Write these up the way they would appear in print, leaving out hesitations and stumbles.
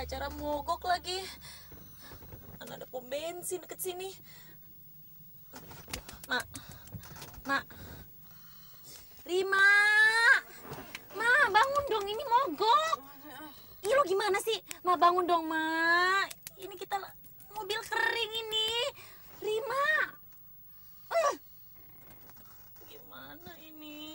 Acara mogok lagi. Mana ada pom bensin deket sini. Mak. Rima. Ma, bangun dong, ini mogok. Ih, lo gimana sih? Ma, bangun dong, Ma. Ini kita mobil kering ini. Rima. Gimana ini?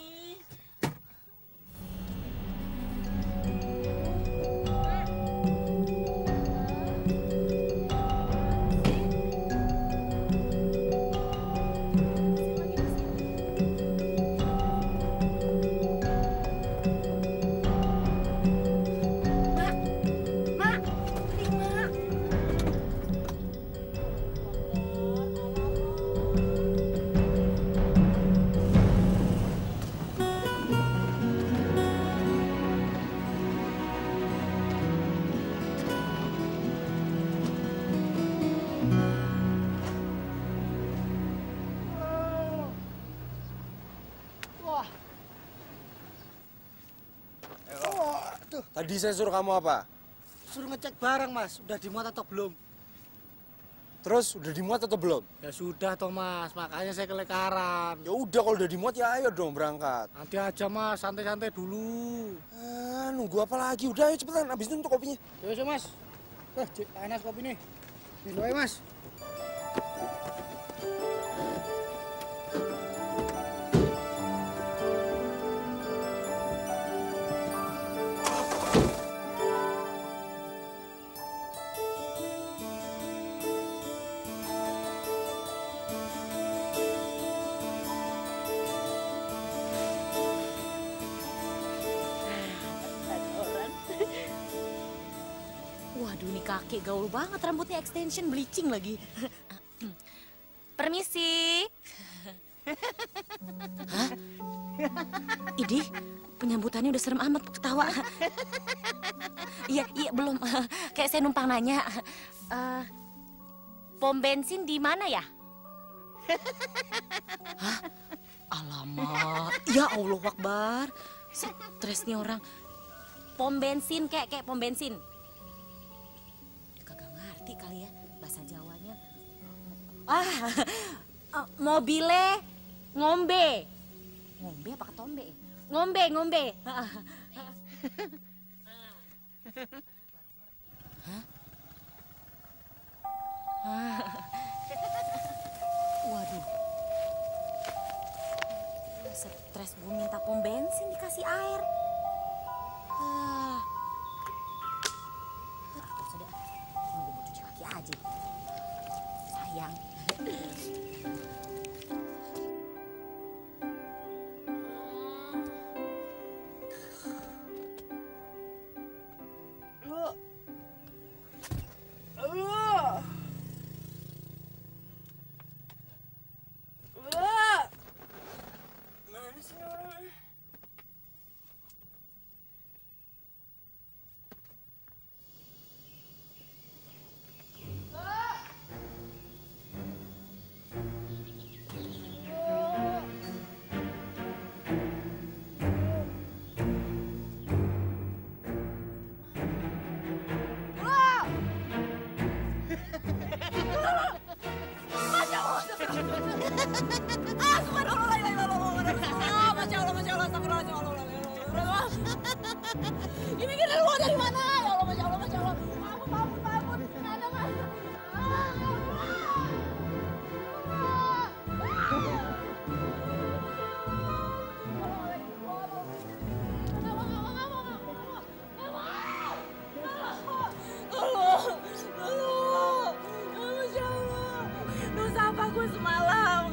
Tadi saya suruh kamu apa? Suruh ngecek barang, Mas. Udah dimuat atau belum? Terus udah dimuat atau belum? Ya sudah toh, Mas. Makanya saya kelekaran. Ya udah kalau udah dimuat ya ayo dong berangkat. Nanti aja, Mas. Santai-santai dulu. Nunggu apa lagi? Udah ayo cepetan. Habis itu untuk kopinya. Ya, Mas. Panas kopi nih. Minum aja, Mas. Waduh, ini kakek gaul banget, rambutnya extension, bleaching lagi. Permisi. Hah? Idih, penyambutannya udah serem amat ketawa. Iya, belum. Kayak saya numpang nanya. Pom bensin di mana ya? Hah? Alamak, ya Allah Akbar. Stres nih orang. Pom bensin, kayak pom bensin. Ngerti kali ya bahasa Jawanya. Mobile ngombe. Ngombe apa ketombe? Ngombe. Waduh. Stres gue minta pom bensin dikasih air. Aja. Sayang. Mana sih orang? Ini kita luar dari mana? Ya Allah, Masya Allah, Masya Allah. Bangun. Ada mas. Dosa apa gue semalam?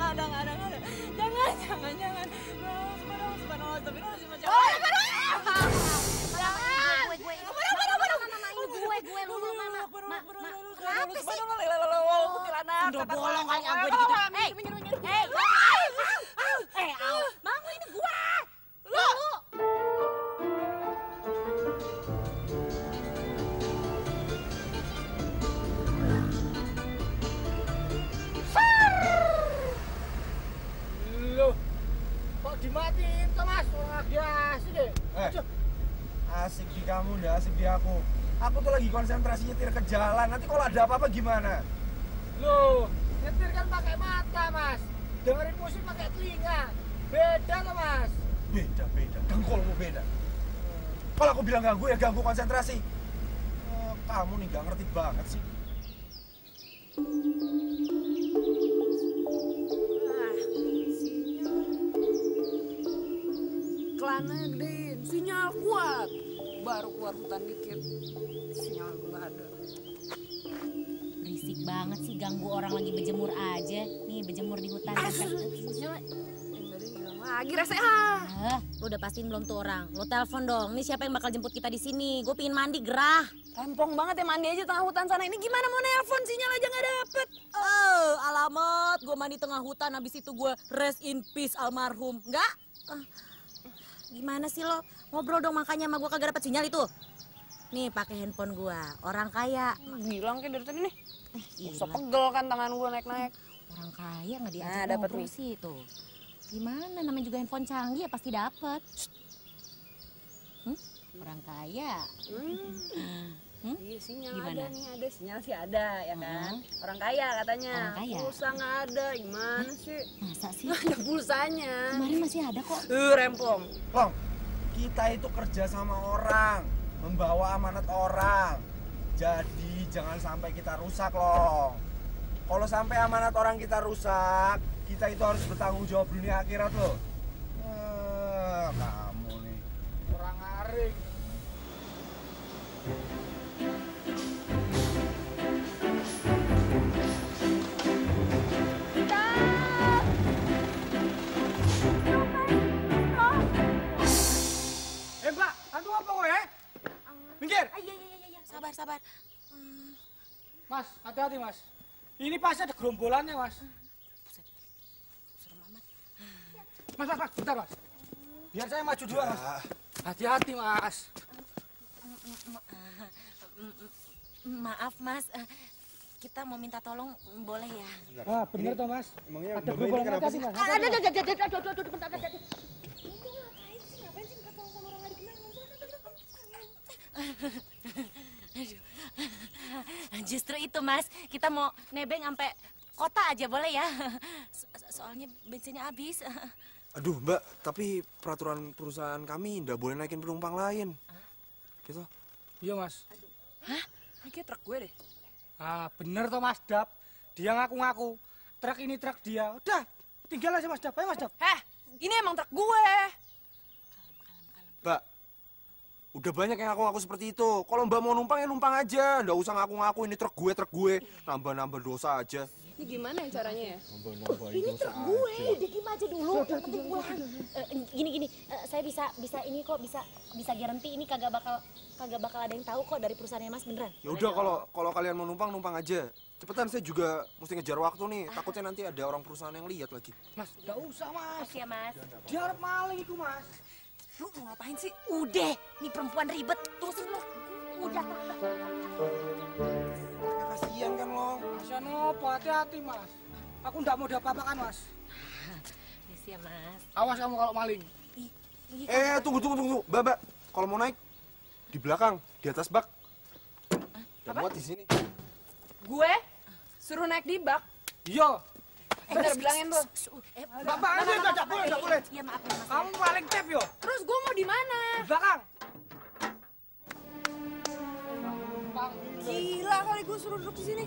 Jangan. udah bolong kali aku gitu. Bangun ini gua. Lu. Loh, kok dimatiin tuh mas? Orang lagi asik deh. Asik di kamu, nggak asik di aku. Aku tuh lagi konsentrasi nyetir ke jalan. Nanti kalau ada apa-apa gimana? Loh, nyetir kan pakai mata mas. Dengerin musik pakai telinga. Beda loh mas. Beda. Dengkulmu beda. Kalau aku bilang ganggu, ya ganggu konsentrasi. Kamu nih nggak ngerti banget sih. Iklannya gedein, sinyal kuat. Baru keluar hutan dikit, sinyal nggak ada. Berisik banget sih, ganggu orang lagi berjemur aja. Nih berjemur di hutan. Sinyal dari hilang lagi rasanya. Lo udah pastiin belum tuh orang? Lo telepon dong. Ini siapa yang bakal jemput kita di sini? Gue pingin mandi gerah. Rempong banget ya mandi aja tengah hutan sana. Ini gimana mau nelpon, sinyal aja nggak dapet. Alamat. Gue mandi tengah hutan. Habis itu gue rest in peace almarhum. Enggak? Gimana sih lo? Ngobrol dong makanya sama gue kagak dapet sinyal itu. Nih pakai handphone gue. Orang kaya. Bilang kayak dari tadi nih. Iya. Bisa pegel kan tangan gue naik-naik. Orang kaya nggak diajak Nah, dapet ngobrol nih. sih tuh. Gimana namanya juga handphone canggih ya pasti dapet. Orang kaya. Iya sinyal Gimana? ada nih, ada sinyal sih ada ya kan. Orang kaya katanya. Orang kaya. Pulsa nggak ada, gimana sih? Masa sih? Ada pulsanya. Kemarin masih ada kok. Rempong. Long, kita itu kerja sama orang, membawa amanat orang. Jadi jangan sampai kita rusak, Long. Kalau sampai amanat orang kita rusak, kita itu harus bertanggung jawab dunia akhirat loh. Kamu nih. Orang aring. Mbak, anu apa kowe? Minggir. Iya. Sabar. Mas, hati-hati mas. Ini pasti ada gerombolannya mas. Serem amat. Mas, bentar mas. Biar saya maju dua mas. Hati-hati mas. Maaf mas, kita mau minta tolong boleh ya? Wah bener toh mas. Emangnya Ada Mbak Ini gerombolan kenapa hati-hati sih? mas. Aduh, bentar. Justru itu mas, kita mau nebeng sampai kota aja boleh ya? Soalnya bensinnya habis. Aduh Mbak, tapi peraturan perusahaan kami nggak boleh naikin penumpang lain. Gitu. Iya mas. Hah? Ini kayak truk gue deh. Ah bener toh mas Dap. Dia ngaku-ngaku. Truk ini truk dia. Udah, tinggal aja mas Dap. Ayo mas Dap. Ini emang truk gue. Mbak, udah banyak yang ngaku-ngaku seperti itu. Kalau Mbak mau numpang ya numpang aja. Nggak usah ngaku-ngaku ini truk gue. Nambah-nambah dosa aja. Ini gimana ya caranya ya? Ini truk gue, diem aja dulu. Yang penting gue. Gini, saya bisa ini kok bisa garansi ini kagak bakal ada yang tahu kok dari perusahaannya mas beneran. Ya udah kalau kalian mau numpang aja. Cepetan, saya juga mesti ngejar waktu nih. Takutnya nanti ada orang perusahaan yang lihat lagi. Mas, nggak usah mas. Oke mas. Dia harap maling itu mas. Lu mau ngapain sih? Udah, nih perempuan ribet. Terusin lo. Udah. Kasihan kan lo. Kasihan apa? Hati-hati mas. Aku nggak mau diapa-apakan mas. Yes ya mas. Awas kamu kalau maling. Tunggu. Mbak. Kalau mau naik, di belakang, di atas bak. Udah muat di sini. Gue suruh naik di bak. Iya. Bentar bilangin tuh. Bapak ini nggak boleh. Iya maaf ya mas. Kamu maling tep yo. Terus gue mau di mana? Di belakang. Gila kali gue suruh duduk di sini.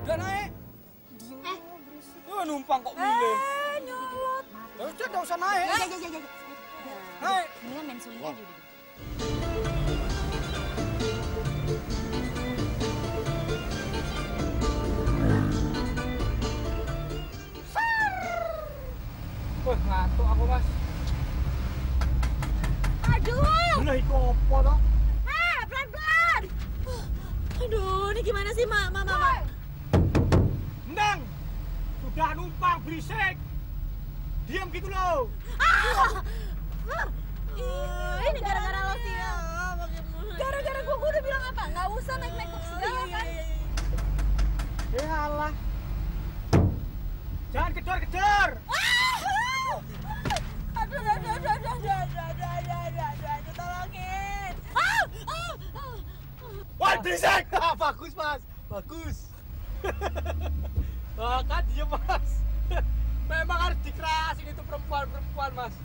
Udah naik. Numpang kok milih. Nyolot. Ya udah nggak usah naik. Naik. Mendingan main suling aja udah. Wah ngantuk aku mas. Aduh. Lah itu apa toh? Pelan-pelan. Aduh, ini gimana sih, Mak? udah numpang berisik. Diam gitu loh. Ini gara-gara lo sih ya. Gara-gara gue udah bilang apa? Nggak usah naik-naik ke segala kan? Alah. Jangan kejar-kejar. Aduh, tolongin. Wah, berisik. Bagus, Mas. Bagus. Kan dia, Mas. Memang harus dikerasin itu perempuan-perempuan, Mas.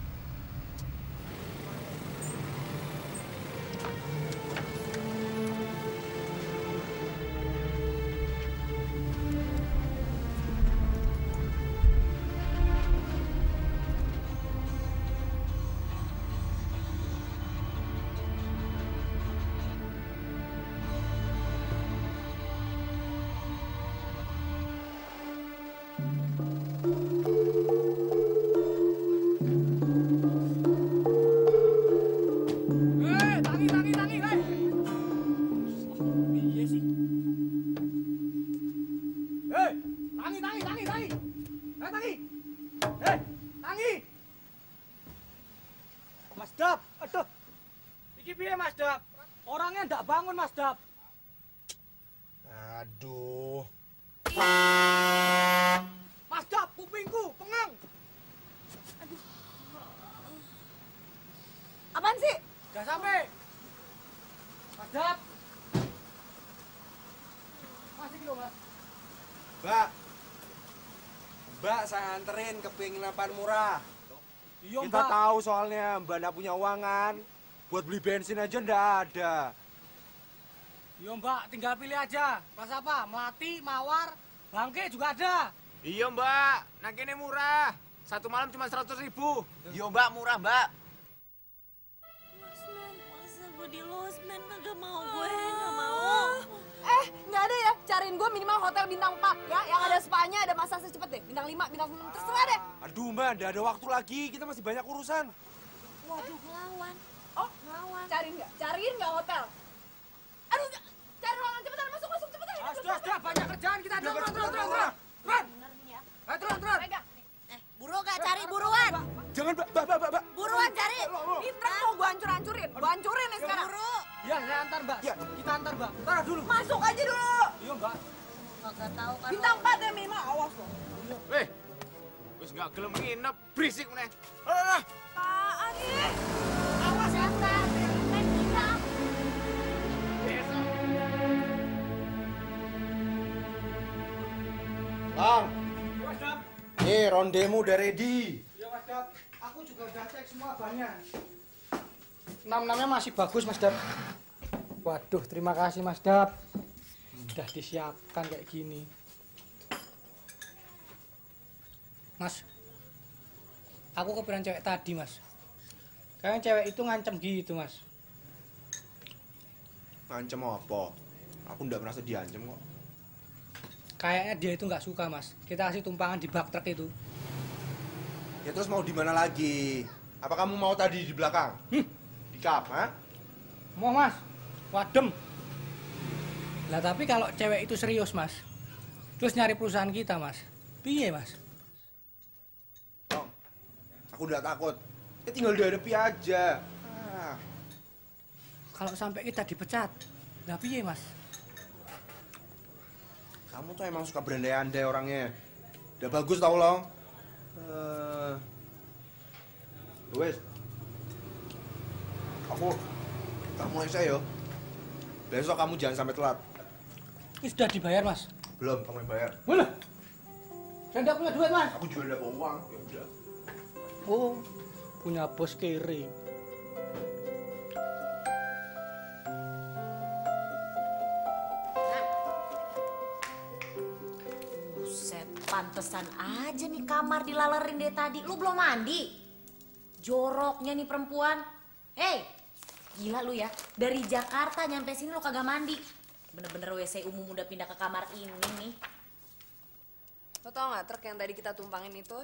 Mas Dap, aduh. Iki piye Mas Dap? Orangnya ndak bangun Mas Dap. Aduh. Mas Dap, kupingku pengang. Apaan sih? Udah sampai. Mas Dap. Masih kilo, Mas. Mbak, saya anterin ke penginapan murah. Iya, Kita tahu soalnya Mbak nggak punya uangan. Buat beli bensin aja nggak ada. Iya, Mbak, tinggal pilih aja. Pas apa? Melati, Mawar, Bangke juga ada. Iya Mbak, nang kene murah. Satu malam cuma 100.000. Iya Mbak, murah Mbak. Losmen, masa gue di losmen kagak mau gue, nggak mau. Nggak ada ya, cariin gue minimal hotel bintang 4 ya, yang ada spa-nya, ada massage cepet deh, bintang 5, bintang 6, terserah deh. Aduh Mbak, nggak ada waktu lagi. Kita masih banyak urusan. Waduh, ngelawan. Oh, Ngelawan. cariin nggak hotel? Aduh, cari ruangan cepetan, masuk cepetan. Sudah, banyak kerjaan kita. Turun. Bener nih ya. Turun. Pegang. Buru gak cari buruan. Jangan Mbak. Buruan cari. Ini truk mau gue hancurin nih sekarang. Buru. Ya, saya antar Mbak. Ya. Kita antar Mbak. Taruh dulu. Masuk aja dulu. Iya Mbak. Kagak tahu kan. Bintang 4 deh minimal, awas loh. Weh, wis nggak gelem nginep, berisik meneh. Apaan nih? Awas ya, Kak. Main kita. Bang, Iya Mas Dap. nih rondemu udah ready. Iya Mas Dap. Aku juga udah cek semua banyak. 6-6-nya masih bagus Mas Dap. Waduh, terima kasih Mas Dap. Udah disiapkan kayak gini. Mas, aku kepikiran cewek tadi Mas. Kayaknya cewek itu ngancem gitu Mas. Ngancem apa? Aku nggak merasa diancem kok. Kayaknya dia itu nggak suka Mas. Kita kasih tumpangan di bak truk itu. Ya terus mau di mana lagi? Apa kamu mau tadi di belakang? Di kap, ha? Mau Mas, wadem. Lah tapi kalau cewek itu serius Mas, terus nyari perusahaan kita Mas, piye Mas? Bang, aku udah takut. Ya tinggal dihadapi aja. Kalau sampai kita dipecat, lah piye Mas? Kamu tuh emang suka berandai-andai orangnya. Udah bagus tau Long. Wes. Aku mulai saya yo. Besok kamu jangan sampai telat. Ini sudah dibayar Mas? Belum, kamu yang bayar. Boleh. Saya nggak punya duit Mas. Aku juga udah bawa uang. Ya udah. Oh, punya bos kiri. Buset, pantesan aja nih kamar dilalerin deh tadi. Lu belum mandi? Joroknya nih perempuan. Hei, gila lu ya. Dari Jakarta nyampe sini lu kagak mandi. Bener-bener WC umum udah pindah ke kamar ini nih. Lo tau gak truk yang tadi kita tumpangin itu?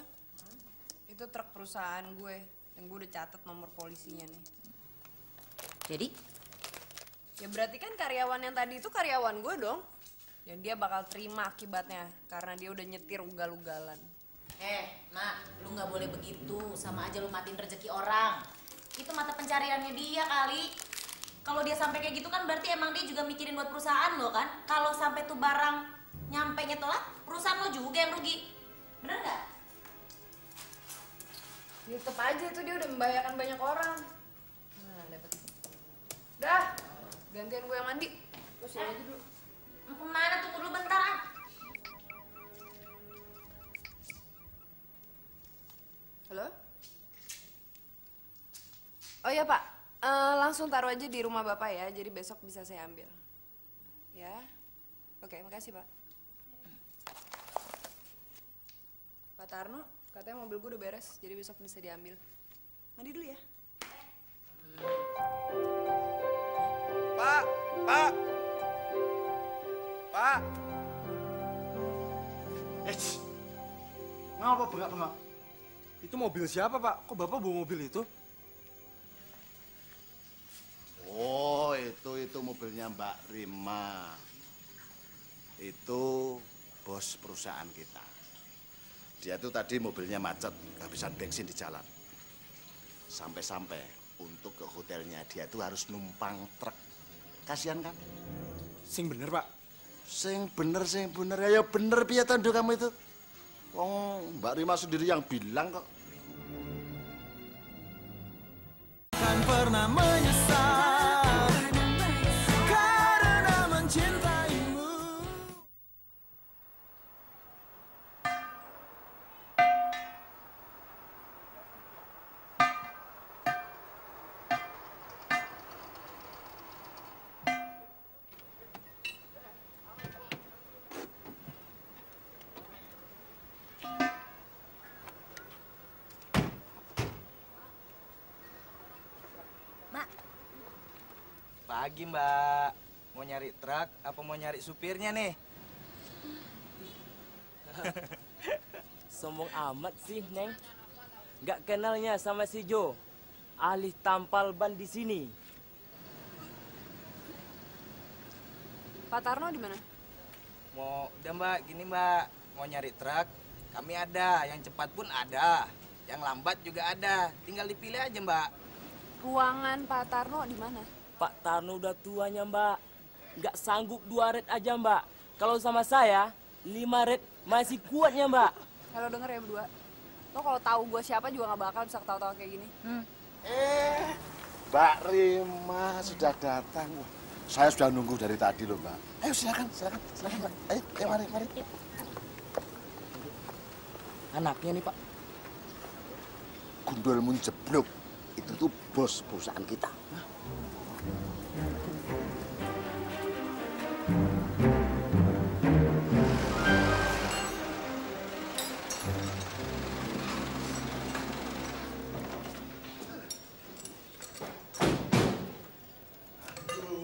Itu truk perusahaan gue, yang gue udah catat nomor polisinya nih. Jadi, Ya berarti kan karyawan yang tadi itu karyawan gue dong. Dan dia bakal terima akibatnya karena dia udah nyetir ugal-ugalan. Nak, lu nggak boleh begitu. Sama aja lu matiin rezeki orang. Itu mata pencariannya dia kali. Kalau dia sampai kayak gitu kan berarti emang dia juga mikirin buat perusahaan lo kan. Kalau sampai tuh barang nyampenya telat, perusahaan lo juga yang rugi. Bener nggak? Ya tetep aja tuh dia udah membahayakan banyak orang. Nah, dapet. Dah, gantian gue yang mandi. Lu sini aja dulu. Mau kemana? Tunggu dulu bentar ah. Halo? Oh iya Pak, langsung taruh aja di rumah Bapak ya, jadi besok bisa saya ambil. Ya? Oke, makasih Pak. Pak Tarno, katanya mobil gue udah beres, jadi besok bisa diambil. Mandi dulu ya. Pak, Pak. Pak. Ngapa bengak-bengak? Itu mobil siapa, Pak? Kok Bapak bawa mobil itu? Oh, itu mobilnya Mbak Rima. Itu bos perusahaan kita. Dia tuh tadi mobilnya macet, kehabisan bensin di jalan. Sampai-sampai untuk ke hotelnya dia tuh harus numpang truk. Kasihan kan? Sing bener, Pak. Sing bener. Ya bener piye tondo kamu itu? Wong Mbak Rima sendiri yang bilang kok. Kan pernah menyesal karena mencintaimu. Pagi Mbak, mau nyari truk apa mau nyari supirnya nih? Sombong amat sih, Neng. Gak kenalnya sama si Jo, ahli tampal ban di sini. Pak Tarno di mana? Udah Mbak, gini Mbak, mau nyari truk, kami ada, yang cepat pun ada, yang lambat juga ada, tinggal dipilih aja Mbak. Ruangan Pak Tarno di mana? Pak Tarno udah tuanya, Mbak. Gak sanggup 2 red aja, Mbak. Kalau sama saya, 5 red masih kuatnya, Mbak. Kalau denger ya berdua, lo kalau tahu gue siapa juga gak bakal bisa ketawa-tawa kayak gini. Mbak Rima sudah datang. Wah, saya sudah nunggu dari tadi loh, Mbak. Ayo silakan Mbak. Ayo mari. Anaknya nih, Pak. Gundulmu jeblok. Itu tuh bos perusahaan kita.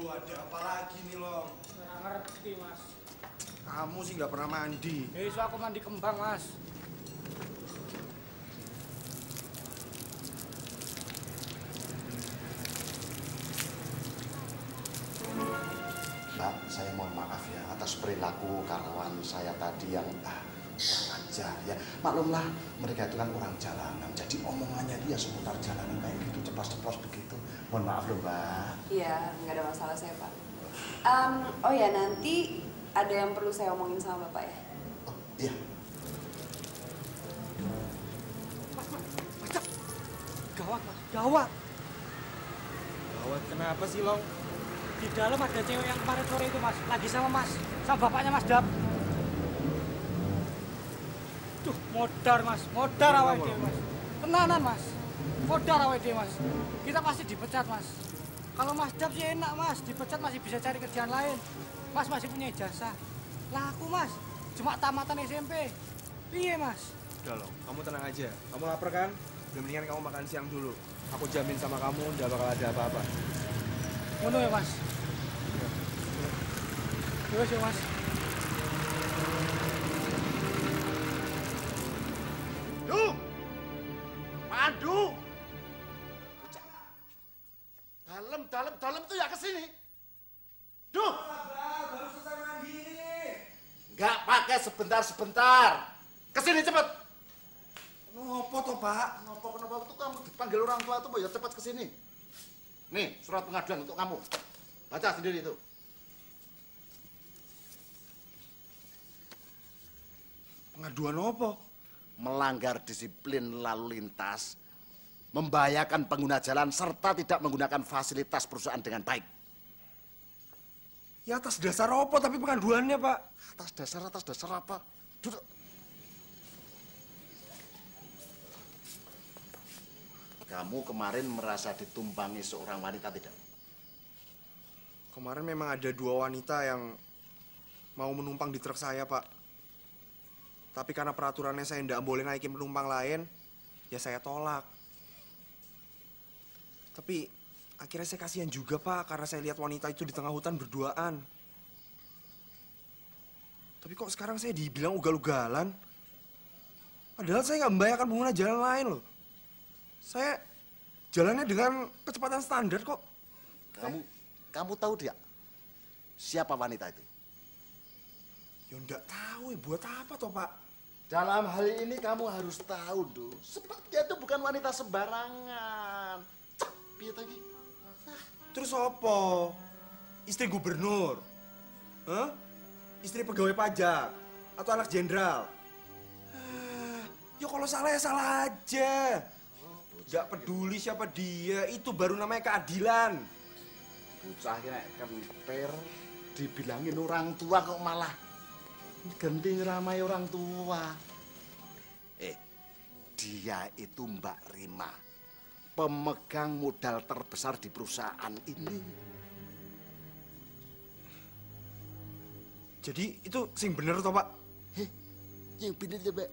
Ada apa lagi nih, Long? Nggak ngerti, Mas. Kamu sih nggak pernah mandi. Besok aku mandi kembang, Mas. Mbak, saya mohon maaf ya atas perilaku karyawan saya tadi yang kurang ajar ya. Maklumlah, mereka itu kan orang jalanan. Jadi omongannya dia seputar jalanan kayak gitu, ceplos-ceplos begitu. Mohon maaf loh, Mbak. Iya, nggak ada masalah saya Pak. Oh ya, nanti ada yang perlu saya omongin sama Bapak ya. Oh, iya. Gawat, Mas. Gawat. Gawat kenapa sih, Long? Di dalam ada cewek yang kemarin sore itu, Mas. Lagi sama Mas. Sama bapaknya Mas Dap. Tuh, modar, Mas. Modar awal dia, Mas. Tenanan, Mas. Modar awal dia, Mas. Kita pasti dipecat, Mas. Kalau Mas Dap sih enak, Mas. Dipecat masih bisa cari kerjaan lain. Mas masih punya ijazah. Lah aku, Mas. Cuma tamatan SMP. Iya, Mas. Udah, Long. Kamu tenang aja. Kamu lapar kan? Udah mendingan kamu makan siang dulu. Aku jamin sama kamu nggak bakal ada apa-apa. Ngono ya, Mas. Terus ya, Mas. Duh! Pandu! Dalam tuh ya ke sini. Duh! Baru selesai mandi. sebentar. Kesini cepet. Nopo toh, Pak? Kenapa itu kamu dipanggil orang tua itu, ya cepat kesini. Nih, surat pengaduan untuk kamu. Baca sendiri itu. Pengaduan apa? Melanggar disiplin lalu lintas, membahayakan pengguna jalan, serta tidak menggunakan fasilitas perusahaan dengan baik. Ya atas dasar apa tapi pengaduannya, Pak? Atas dasar apa? Duduk. Kamu kemarin merasa ditumpangi seorang wanita tidak? Kemarin memang ada 2 wanita yang mau menumpang di truk saya, Pak. Tapi karena peraturannya saya tidak boleh naikin penumpang lain, ya saya tolak. Tapi akhirnya saya kasihan juga, Pak, karena saya lihat wanita itu di tengah hutan berduaan. Tapi kok sekarang saya dibilang ugal-ugalan? Padahal saya nggak membahayakan pengguna jalan lain loh. Saya jalannya dengan kecepatan standar kok. Kamu tahu dia? Siapa wanita itu? Ya enggak tahu, buat apa toh, Pak? Dalam hal ini kamu harus tahu, Do. Sebab dia itu bukan wanita sembarangan. Piye tadi? Terus apa? Istri gubernur? Hah? Istri pegawai pajak? Atau anak jenderal? Ya kalau salah ya salah aja. Gak peduli siapa dia, itu baru namanya keadilan. Bocah kira kemper, dibilangin orang tua kok malah genting ramai orang tua. Dia itu Mbak Rima, pemegang modal terbesar di perusahaan ini. Jadi itu sing bener toh, Pak? Yang bener ya, Mbak.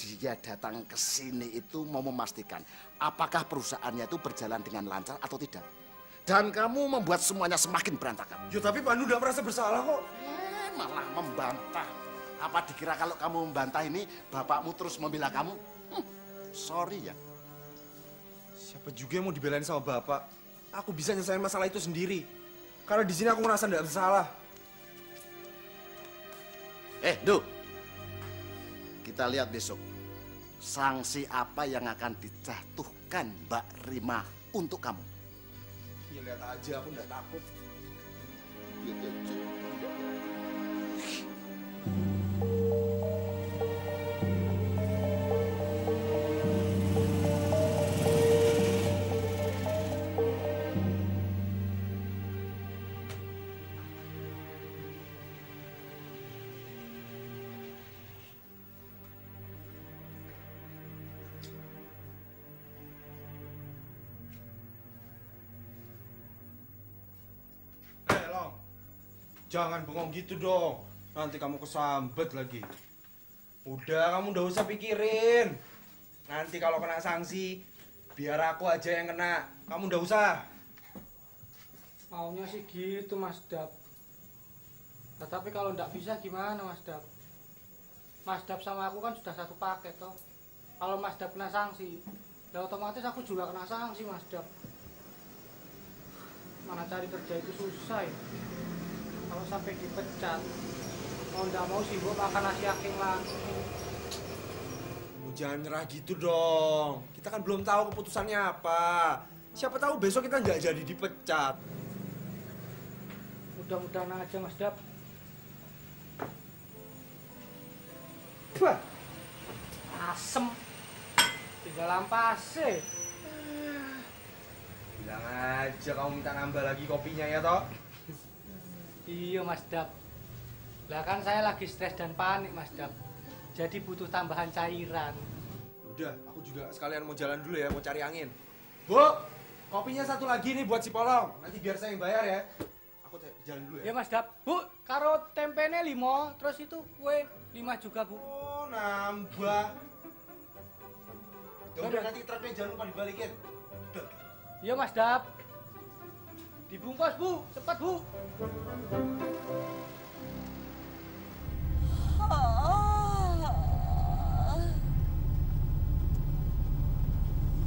Dia datang ke sini itu mau memastikan apakah perusahaannya itu berjalan dengan lancar atau tidak. Dan kamu membuat semuanya semakin berantakan. Ya tapi Pandu udah merasa bersalah kok. Malah membantah. Apa dikira kalau kamu membantah ini bapakmu terus membela kamu? Sorry ya. Siapa juga yang mau dibelain sama bapak? Aku bisa nyelesain masalah itu sendiri. Karena di sini aku ngerasa tidak bersalah. Do. Kita lihat besok. Sanksi apa yang akan dijatuhkan Mbak Rima untuk kamu? Ya lihat aja, aku nggak takut. Jangan bengong gitu dong, nanti kamu kesambet lagi. Udah, kamu udah usah pikirin. Nanti kalau kena sanksi, biar aku aja yang kena. Kamu udah usah. Maunya sih gitu, Mas Dap. Nah, tapi kalau nggak bisa gimana, Mas Dap? Mas Dap sama aku kan sudah satu paket, toh. Kalau Mas Dap kena sanksi, ya otomatis aku juga kena sanksi, Mas Dap. Mana cari kerja itu susah ya. Kalau sampai dipecat, mau nggak mau sih gue makan nasi aking lagi. Jangan nyerah gitu dong. Kita kan belum tahu keputusannya apa. Siapa tahu besok kita nggak jadi dipecat. Mudah-mudahan aja, Mas Dap. Wah, Asem. Tinggal ampase. bilang aja kamu minta nambah lagi kopinya ya toh. Iya, Mas Dap. Lah kan saya lagi stres dan panik, Mas Dap. Jadi butuh tambahan cairan. Udah, aku juga sekalian mau jalan dulu ya, mau cari angin. Bu, kopinya satu lagi nih buat si Polong. Nanti biar saya yang bayar ya. Aku jalan dulu ya. Iya, Mas Dap. Bu, karo tempenya 5, terus itu kue 5 juga, Bu. Oh, nambah. Ya udah, nanti truknya jangan lupa dibalikin. Udah. Iya, Mas Dap. Dibungkus, Bu. Cepat, Bu.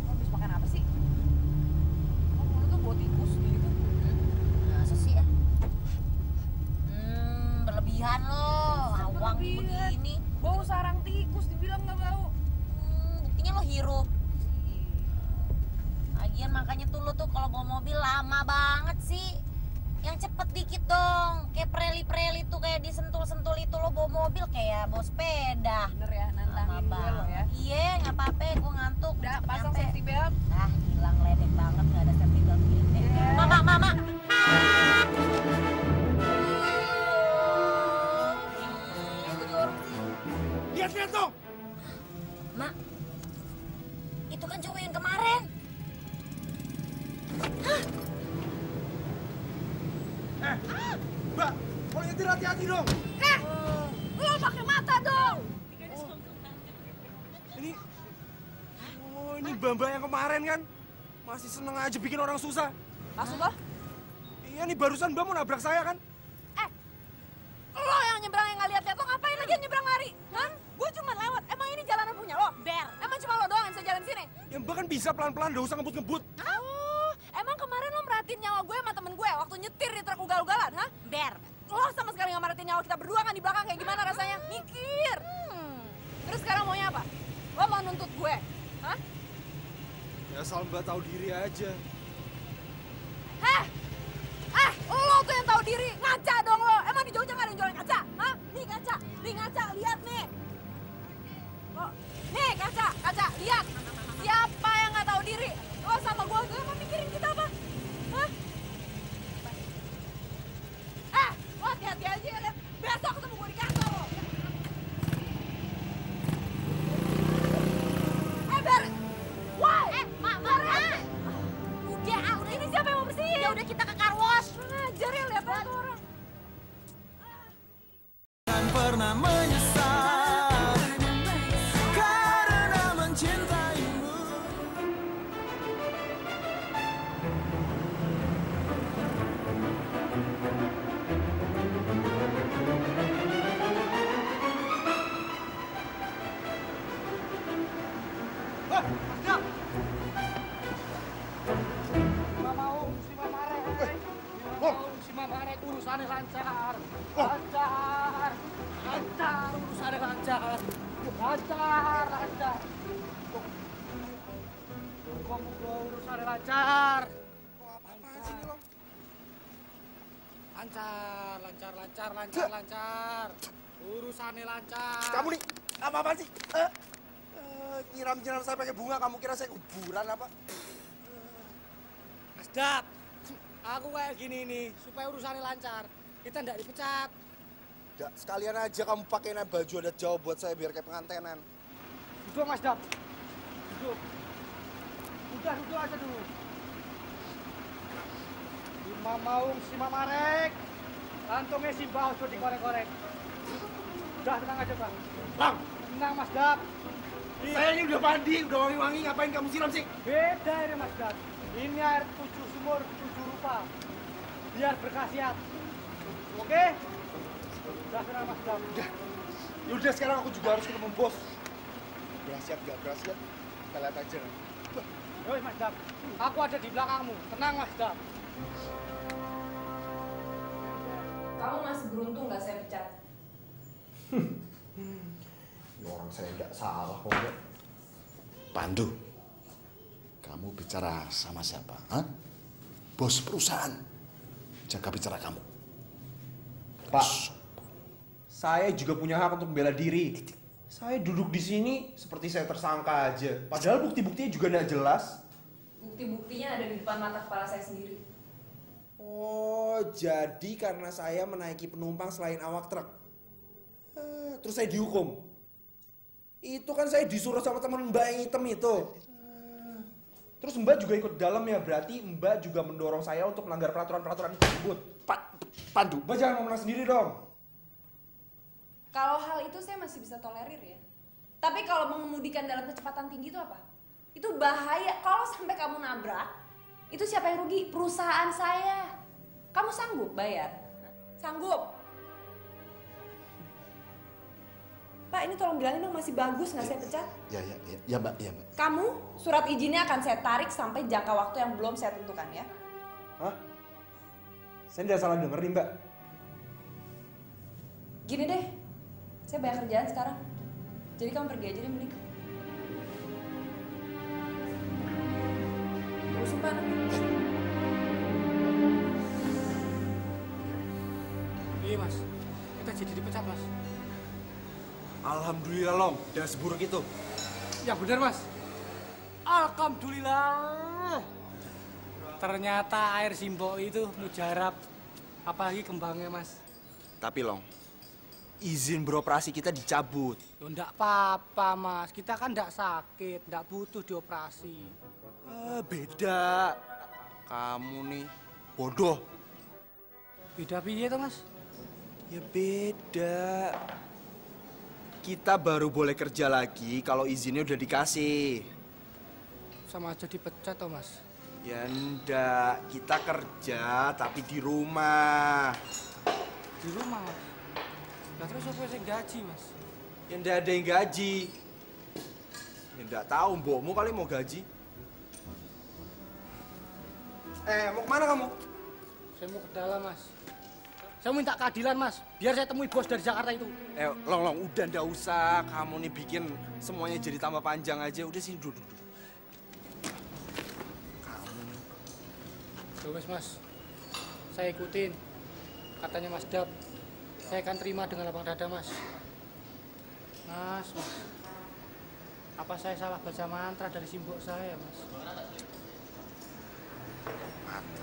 Habis makan apa sih? Kok mulut tuh bau tikus gitu? Masa sih ya? Berlebihan lo. biru. Lagian makanya tuh lo tuh kalau bawa mobil lama banget sih. Yang cepet dikit dong. Kayak preli-preli tuh kayak disentul-sentul itu lo bawa mobil kayak bawa sepeda. Bener ya, nantangin gue lo ya. Iya, nggak apa-apa, gue ngantuk. Udah, pasang safety belt. Ah, hilang ledek banget, nggak ada safety belt gini. Mama. Lihat tuh. Mak, itu kan cowok yang kemarin. Mbak, kalau nyetir hati-hati dong. Lo pakai mata dong. Ini Mbak yang kemarin kan. Masih seneng aja bikin orang susah. Maksud lo? Iya nih barusan Mbak mau nabrak saya kan. Lo yang nyebrang yang nggak lihat-lihat, lo ngapain lagi nyebrang lari? Hah? Gue cuma lewat. Emang ini jalanan punya lo? Ber. Emang cuma lo doang yang bisa jalan sini? Ya Mbak kan bisa pelan-pelan, gak usah ngebut-ngebut. Oh, emang kemarin lo merhatiin nyawa gue sama temen gue waktu nyetir di truk ugal-ugalan, hah? Ber. Lo sama sekali nggak merhatiin nyawa kita berdua kan di belakang kayak gimana rasanya? Mikir. Terus sekarang maunya apa? Lo mau nuntut gue? Hah? Ya asal Mbak tahu diri aja. Lo tuh yang tahu diri. Ngaca dong lo. Emang di Jogja nggak ada yang jualan kaca? Hah? Nih kaca. Nih ngaca. Lihat nih. Lo, nih kaca. Lihat. Siapa yang nggak tahu diri? Lo sama gue emang mikirin kita apa? Hah? Lo hati-hati aja ya. Besok ketemu gue di kantor lo. Ber. Wah. Mak. Udah. Ini siapa yang mau bersihin? Ya udah kita ke car wash. Ngajar ya lihat tuh orang. Kan pernah menyesal karena mencintaimu. Marek urusannya lancar, urusannya lancar. Urusannya lancar. Lancar. Urusannya lancar. Kamu nih apa-apaan sih? Nyiram-nyiram saya pakai bunga, kamu kira saya kuburan apa? Mas Dap, aku kayak gini nih supaya urusannya lancar. Kita nggak dipecat. Ya, sekalian aja kamu pakai baju adat Jawa buat saya biar kayak pengantenan. Duduk Mas Dap. Duduk. Udah duduk aja dulu. Si Marek. Kantongnya si Mbak Ojo dikorek-korek. Udah tenang aja Bang. Bang, Tenang Mas Dap. saya ini udah mandi, udah wangi-wangi, ngapain kamu siram sih? Beda ini Mas Dap. Ini air 7 sumur, 7 rupa. Biar berkhasiat. Oke? Udah tenang Mas Dap. Yaudah sekarang aku juga harus ketemu bos. Berhasiat gak berhasiat, kita lihat aja. Yoi Mas Dap, aku ada di belakangmu. Tenang Mas Dap. Kamu masih beruntung nggak saya pecat? Orang saya nggak salah kok. Pandu, kamu bicara sama siapa? Hah? Bos perusahaan. Jaga bicara kamu. Pak, saya juga punya hak untuk membela diri. Saya duduk di sini seperti saya tersangka aja. Padahal bukti-buktinya juga nggak jelas. Bukti-buktinya ada di depan mata kepala saya sendiri. Oh, jadi karena saya menaiki penumpang selain awak truk. Terus saya dihukum. Itu kan saya disuruh sama teman Mbak yang hitam itu. Terus Mbak juga ikut dalam ya, berarti Mbak juga mendorong saya untuk melanggar peraturan-peraturan tersebut. Pandu, Mbak jangan ngomong sendiri dong. Kalau hal itu saya masih bisa tolerir ya. Tapi kalau mengemudikan dalam kecepatan tinggi itu apa? Itu bahaya. Kalau sampai kamu nabrak, itu siapa yang rugi? Perusahaan saya. Kamu sanggup bayar? Sanggup? Pak, ini tolong bilangin dong masih bagus nggak saya pecat? Ya Mbak. Kamu, surat izinnya akan saya tarik sampai jangka waktu yang belum saya tentukan ya. Hah? Saya tidak salah denger nih Mbak. Gini deh, saya banyak kerjaan sekarang. Jadi kamu pergi aja deh mending. sumpah. Iya mas, kita jadi dipecat mas. Alhamdulillah Long, udah seburuk itu. Ya benar mas. Alhamdulillah. Ternyata air Simbok itu mujarab. Apalagi kembangnya mas. Tapi Long, izin beroperasi kita dicabut. Loh enggak apa-apa mas, kita kan enggak sakit, enggak butuh dioperasi. Beda. Kamu nih bodoh. Beda piye tuh mas? Ya beda. Kita baru boleh kerja lagi kalau izinnya udah dikasih. Sama aja dipecat toh mas. Ya enggak, kita kerja tapi di rumah. Di rumah mas. Lah terus apa sih gaji mas? Ya enggak ada yang gaji. Ya enggak tahu, mbokmu kali mau gaji. Mau kemana kamu? Saya mau ke dalam mas. Saya minta keadilan mas, biar saya temui bos dari Jakarta itu. Long, udah ndak usah. Kamu nih bikin semuanya jadi tambah panjang aja. Udah sini duduk. Wes mas, saya ikutin. Katanya Mas Dap, saya akan terima dengan lapang dada mas. Mas, apa saya salah baca mantra dari Simbok saya mas?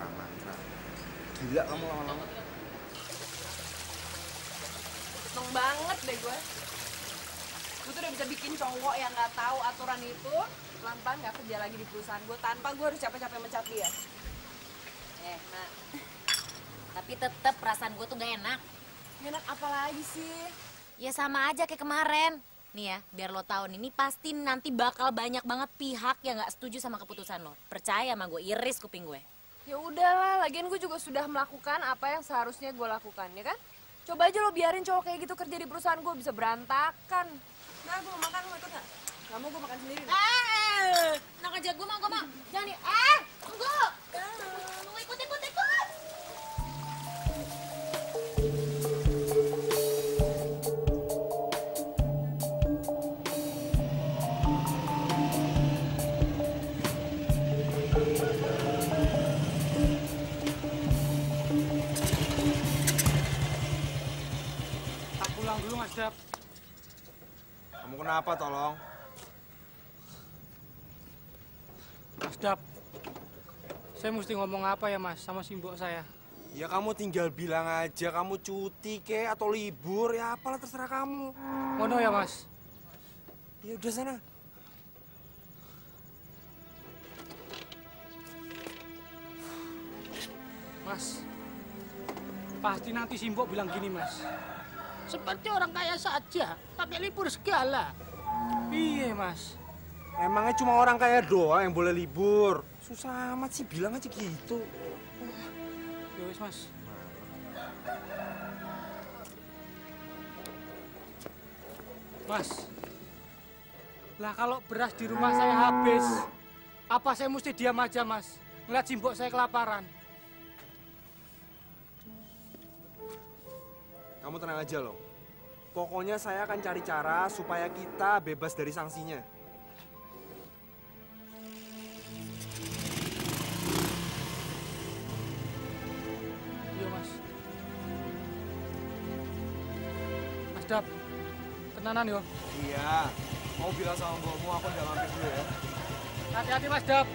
Mantra. Gila kamu lama-lama. Seneng banget deh gue. Gue tuh udah bisa bikin cowok yang nggak tahu aturan itu pelan-pelan nggak kerja lagi di perusahaan gue tanpa gue harus capek-capek mecat dia. Nah, tapi tetep perasaan gue tuh gak enak. Enak apa lagi sih? Ya sama aja kayak kemarin. Nih ya, biar lo tahu nih, ini pasti nanti bakal banyak banget pihak yang gak setuju sama keputusan lo. Percaya sama gue, iris kuping gue. Ya udahlah, lagian gue juga sudah melakukan apa yang seharusnya gue lakukan, ya kan? Coba aja lo biarin cowok kayak gitu kerja di perusahaan gue bisa berantakan. Nah, gue mau makan, lo ikut gak? Gak mau, gue makan sendiri. Enak aja, gue mau. Jangan nih, tunggu. Ikut. Tak pulang dulu Mas Dap. Kamu kenapa, tolong? Mas Dap, saya mesti ngomong apa ya mas sama Simbok saya? Ya kamu tinggal bilang aja kamu cuti kek atau libur, ya apalah terserah kamu. Ngono ya mas? Ya udah sana. Mas, pasti nanti Simbok bilang gini mas. Seperti orang kaya saja, pakai libur segala. Iya mas. Emangnya cuma orang kaya doang yang boleh libur? Susah amat sih, bilang aja gitu. Ya wes mas. Mas, lah kalau beras di rumah saya habis, apa saya mesti diam aja mas? Ngeliat Simbok saya kelaparan. Kamu tenang aja loh. Pokoknya saya akan cari cara supaya kita bebas dari sanksinya. Iya mas. Mas Dap, tenanan yo. Iya. Mau bilang sama mbokmu aku udah mampir dulu ya. Hati-hati Mas Dap.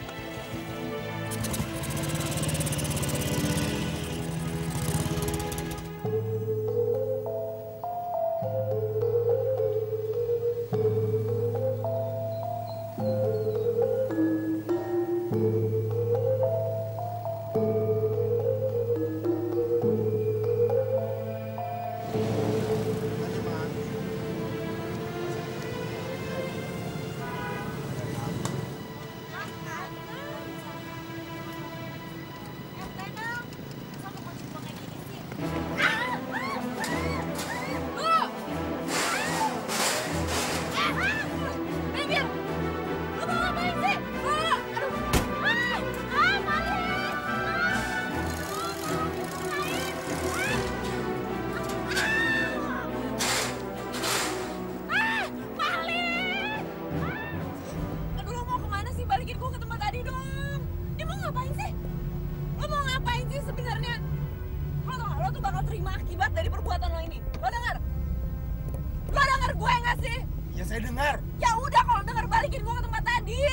Udah kalau denger balikin gue ke tempat tadi.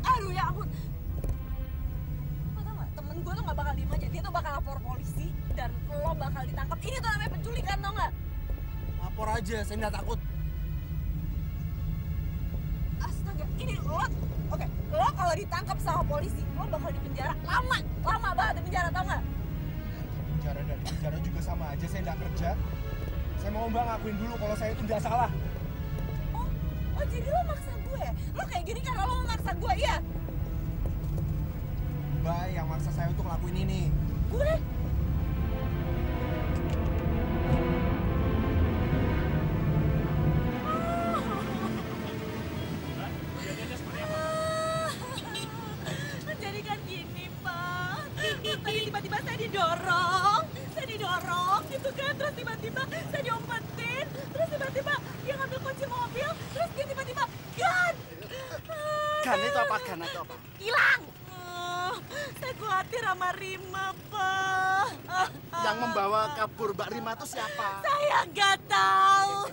Aduh ya ampun. Lo tau gak, temen gue tuh gak bakal diem aja. Dia tuh bakal lapor polisi dan lo bakal ditangkap. Ini tuh namanya penculikan, tau gak? Lapor aja, saya nggak takut. Astaga, ini lo, oke, lo kalau ditangkap sama polisi, lo bakal dipenjara lama banget di penjara, tau nggak? Penjara dan di penjara juga sama aja, saya nggak kerja. Saya mau Mbak ngakuin dulu kalau saya itu nggak salah. Oh jadi lo maksa gue? Lo kayak gini karena lo memaksa gue, iya? Mbak yang maksa saya untuk ngelakuin ini. Gue? Jadi kan gini, Pak. Tadi tiba-tiba saya didorong gitu kan. Terus tiba-tiba saya diumpetin. Terus tiba-tiba dia ngambil kunci mobil. Terus dia tiba-tiba gan. Gan itu apa? Gan itu apa? Hilang. Saya khawatir sama Rima, Pak. Yang membawa kabur Mbak Rima itu siapa? Saya nggak tahu.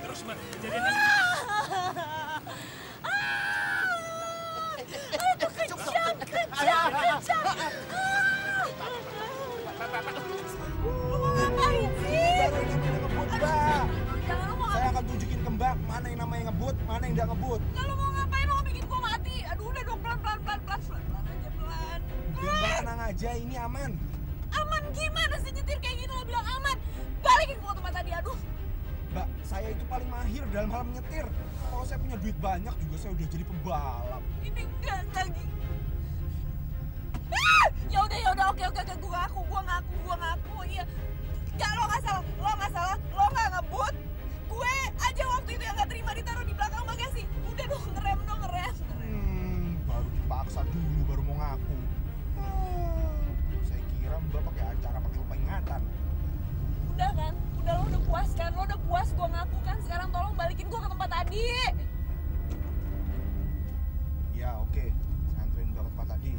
Terus Mbak, kejadiannya Aduh, kejam. Ngapain sih? Baru ini ngebut, Mbak. Jangan lo mau Saya akan tunjukin ke Mbak mana yang namanya ngebut, mana yang nggak ngebut. Kalau mau ngapain lo bikin gua mati? Aduh udah dong pelan aja pelan. Udah Mbak tenang aja, ini aman. Aman gimana sih nyetir kayak gini lo bilang aman? Balikin gua ke tempat tadi, aduh. Mbak, saya itu paling mahir dalam hal menyetir. Kalau saya punya duit banyak juga saya udah jadi pembalap. Ini enggak lagi. Ya udah oke gua ngaku iya. Enggak lo nggak salah lo nggak ngebut. Gue aja waktu itu yang nggak terima ditaruh di belakang bagasi. Udah dong ngerem. Baru dipaksa dulu baru mau ngaku. Saya kira Mbak pakai acara pakai lupa ingatan. Udah kan? Lo udah puas kan? Lo udah puas gue ngaku kan? Sekarang tolong balikin gue ke tempat tadi. Ya oke, saya anterin Mbak ke tempat tadi.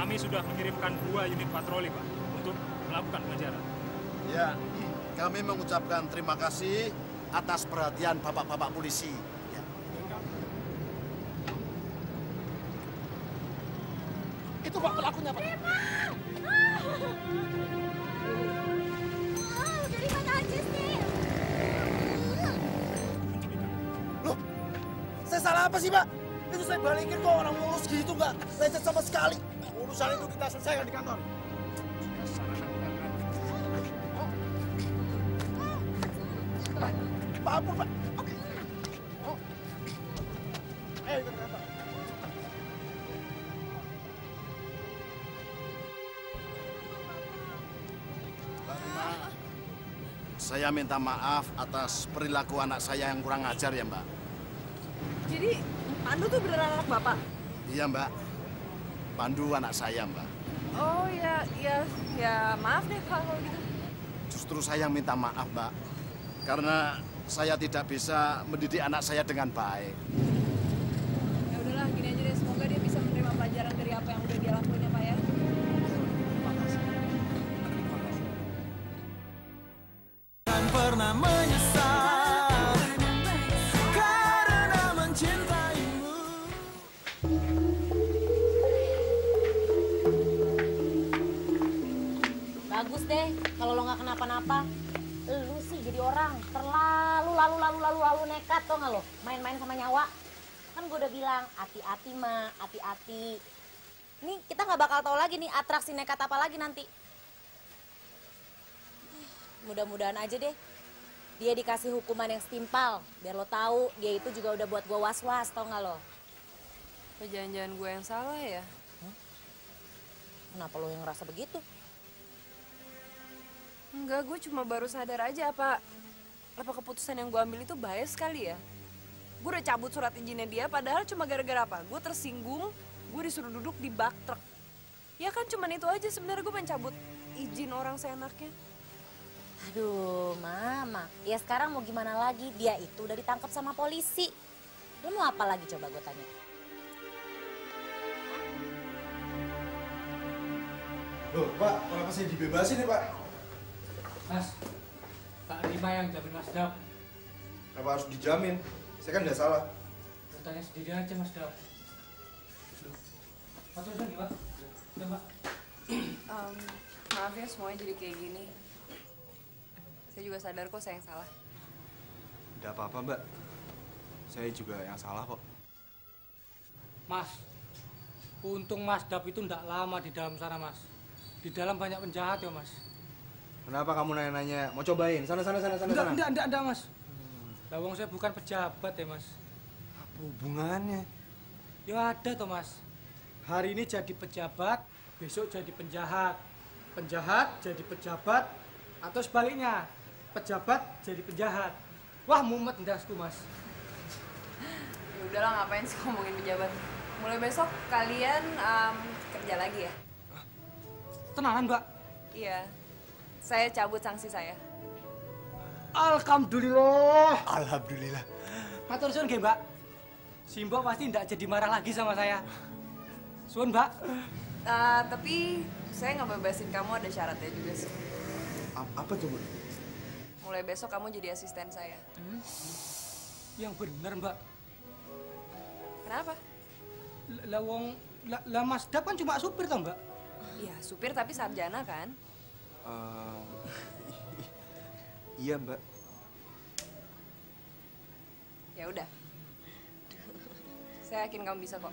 kami sudah mengirimkan 2 unit patroli Pak untuk melakukan pengejaran. Ya, kami mengucapkan terima kasih atas perhatian bapak-bapak polisi. Ya. Itu Pak pelakunya Pak. Dari mana aja sih? Loh, saya salah apa sih Pak? Itu saya balikin kok, orang mulus gitu nggak lecet sama sekali. Urusan itu kita selesaikan di kantor. Pak ampun Pak. Oke. Ayo kita ke kantor. Mbak Rima, saya minta maaf atas perilaku anak saya yang kurang ajar ya Mbak. Jadi Pandu tuh beneran anak bapak? Iya Mbak, Pandu anak saya Mbak. Oh ya maaf deh kalau gitu. Justru saya minta maaf Mbak, karena saya tidak bisa mendidik anak saya dengan baik. Ya udahlah gini aja deh, semoga dia bisa menerima pelajaran dari apa yang udah dia lakuin ya Pak ya. Jangan pernah menyesal karena mencintaimu. Bagus deh kalau lo nggak kenapa-napa. Lu sih jadi orang terlalu nekat tau nggak lo? Main-main sama nyawa. Kan gue udah bilang hati-hati Ma, hati-hati. Nih kita nggak bakal tahu lagi nih atraksi nekat apa lagi nanti. Mudah-mudahan aja deh dia dikasih hukuman yang setimpal. Biar lo tahu dia itu juga udah buat gue was-was tau nggak lo? Apa jangan-jangan gue yang salah ya? Kenapa lo yang ngerasa begitu? Enggak, gue cuma baru sadar aja apa keputusan yang gue ambil itu bias sekali ya. Gue udah cabut surat izinnya dia padahal cuma gara-gara apa? Gue tersinggung, gue disuruh duduk di bak truk. Ya kan cuman itu aja sebenarnya gue pengen cabut izin orang seenaknya. Aduh, Mama. Ya sekarang mau gimana lagi? Dia itu udah ditangkap sama polisi. Lo mau apa lagi coba gue tanya? Loh, Pak, kenapa saya dibebasin nih, Pak? Mas, tak terima yang jamin Mas Dap. Kenapa harus dijamin? Saya kan nggak salah. Tanya sendiri aja Mas Dap. Mas Dap gimana? Udah, Pak. Maaf ya semuanya jadi kayak gini. Saya juga sadar kok saya yang salah. Nggak apa-apa, Mbak. Saya juga yang salah kok. Mas, untung Mas Dap itu ndak lama di dalam sana, Mas. Di dalam banyak penjahat ya, Mas. Kenapa kamu nanya-nanya? Mau cobain? Sana. Enggak, Mas. Lawang saya bukan pejabat ya, Mas. Apa hubungannya? Ya ada toh, Mas. Hari ini jadi pejabat, besok jadi penjahat. Penjahat jadi pejabat, atau sebaliknya, pejabat jadi penjahat. Wah, mumet ndasku, Mas. Ya udahlah, ngapain sih ngomongin pejabat. Mulai besok kalian kerja lagi ya? Tenanan, Mbak? Iya. Saya cabut sanksi saya. Alhamdulillah. Alhamdulillah. Matur suwun nggih, Mbak. Simbo pasti ndak jadi marah lagi sama saya. Suwun, Mbak. Tapi saya nggak bebasin kamu, ada syaratnya juga sih. Apa tuh, Mbak? Mulai besok kamu jadi asisten saya. Yang bener, Mbak. Kenapa? Lah Mas Dap kan cuma supir toh, Mbak? Iya, supir tapi sarjana kan? Iya, Mbak. Ya udah. Saya yakin kamu bisa kok.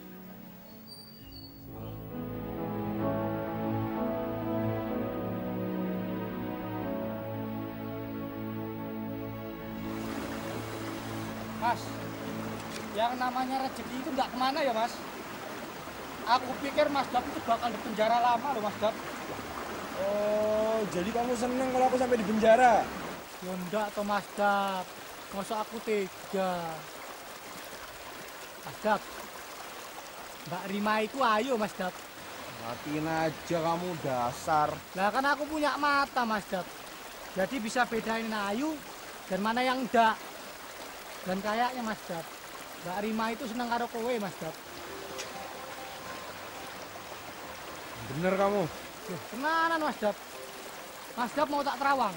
Mas, yang namanya rezeki itu nggak kemana ya, Mas? Aku pikir Mas Dap itu bakal di penjara lama loh, Mas Dap. Oh, jadi kamu seneng kalau aku sampai di penjara? Ya enggak toh, Mas Dap. Masa aku tega. Mas Dap, Mbak Rima itu ayo, Mas Dap. Matiin aja kamu, dasar. Lah kan aku punya mata, Mas Dap. Jadi bisa bedain ayu dan mana yang enggak. Dan kayaknya Mas Dap, Mbak Rima itu seneng karo kowe, Mas Dap. Bener kamu. Loh, tenanan Mas Dap. Mas Dap mau tak terawang,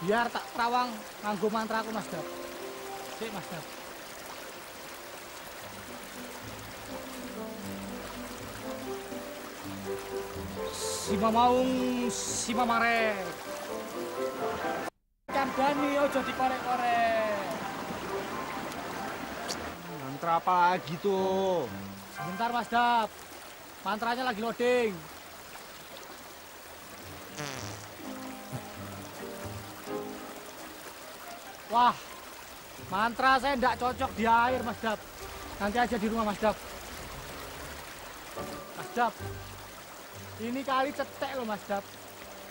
biar tak terawang nganggo mantraku, Mas Dap. Sik, Mas Dap. Sima maung, sima mare. Kandani ojo dikorek-korek. Mantra apa lagi tuh? Sebentar, Mas Dap. Mantranya lagi loading. Wah, mantra saya tidak cocok di air, Mas Dap. Nanti aja di rumah, Mas Dap. Mas Dap, ini kali cetek loh, Mas Dap.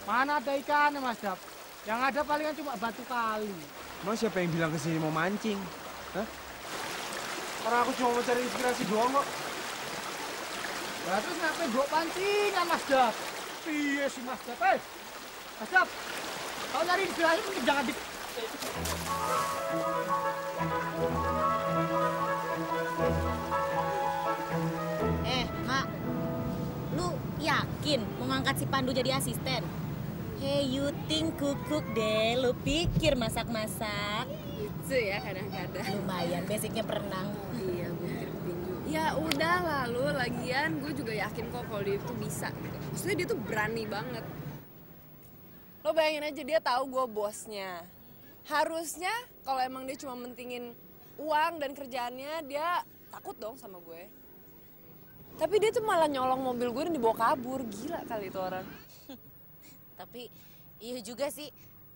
Mana ada ikannya, Mas Dap? Yang ada palingan cuma batu kali. Mas, siapa yang bilang kesini mau mancing? Hah? Karena aku cuma mau cari inspirasi doang kok. Lah terus ngapain bawa pancingan, Mas Dap? Iya sih, Mas Dap. Mas Dap, kalau nyari inspirasi mungkin jangan di... Mak, lu yakin mau ngangkat si Pandu jadi asisten? Hey, you think cook deh, lu pikir masak-masak. Itu ya kadang-kadang. Lumayan, basicnya berenang. Iya, gue pikir petinju. Ya udah lalu, lagian gue juga yakin kok kalau dia itu bisa gitu. Maksudnya dia tuh berani banget. Lo bayangin aja dia tahu gue bosnya. Harusnya kalau emang dia cuma mentingin uang dan kerjaannya, dia takut dong sama gue. Tapi dia tuh malah nyolong mobil gue dan dibawa kabur. Gila kali itu orang. Tapi iya juga sih,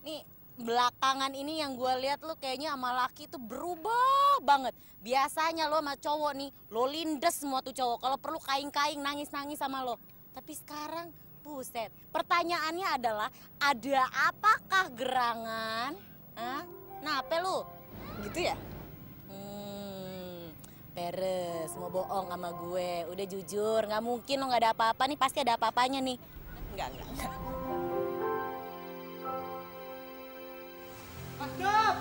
nih belakangan ini yang gue lihat lu kayaknya sama laki tuh berubah banget. Biasanya lo sama cowok nih, lo lindes semua tuh cowok. Kalau perlu kaing-kaing nangis-nangis sama lo. Tapi sekarang, buset. Pertanyaannya adalah, ada apakah gerangan? Hah? Nape lu? Gitu ya? Peres, mau bohong sama gue. Udah jujur, nggak mungkin lo nggak ada apa-apa nih. Pasti ada apa-apanya nih. Enggak. Mas Dap!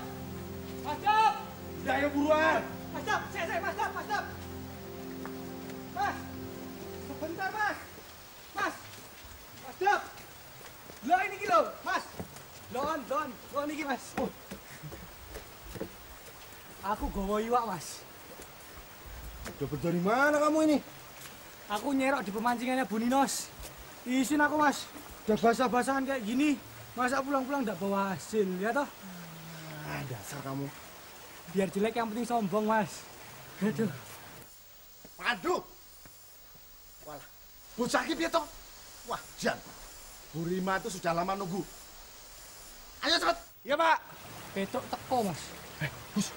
Mas Dap! Udah, ayo buruan. Mas Dap! Saya, Mas Dap! Mas Dap! Mas! Sebentar, Mas! Mas! Wah niki mas. Aku gowo iwak mas. Dapat dari mana kamu ini? Aku nyerok di pemancingannya Bu Ninos. Izin aku mas. Udah basah-basahan kayak gini. Masa pulang-pulang nggak bawa hasil ya toh? Dasar kamu. Biar jelek yang penting sombong mas. Aduh. Waduh. Walah, bocah iki piye toh? Wah, Jan. Bu Rima itu sudah lama nunggu. Ayo cepet. Iya pak. Betok teko mas. Bus.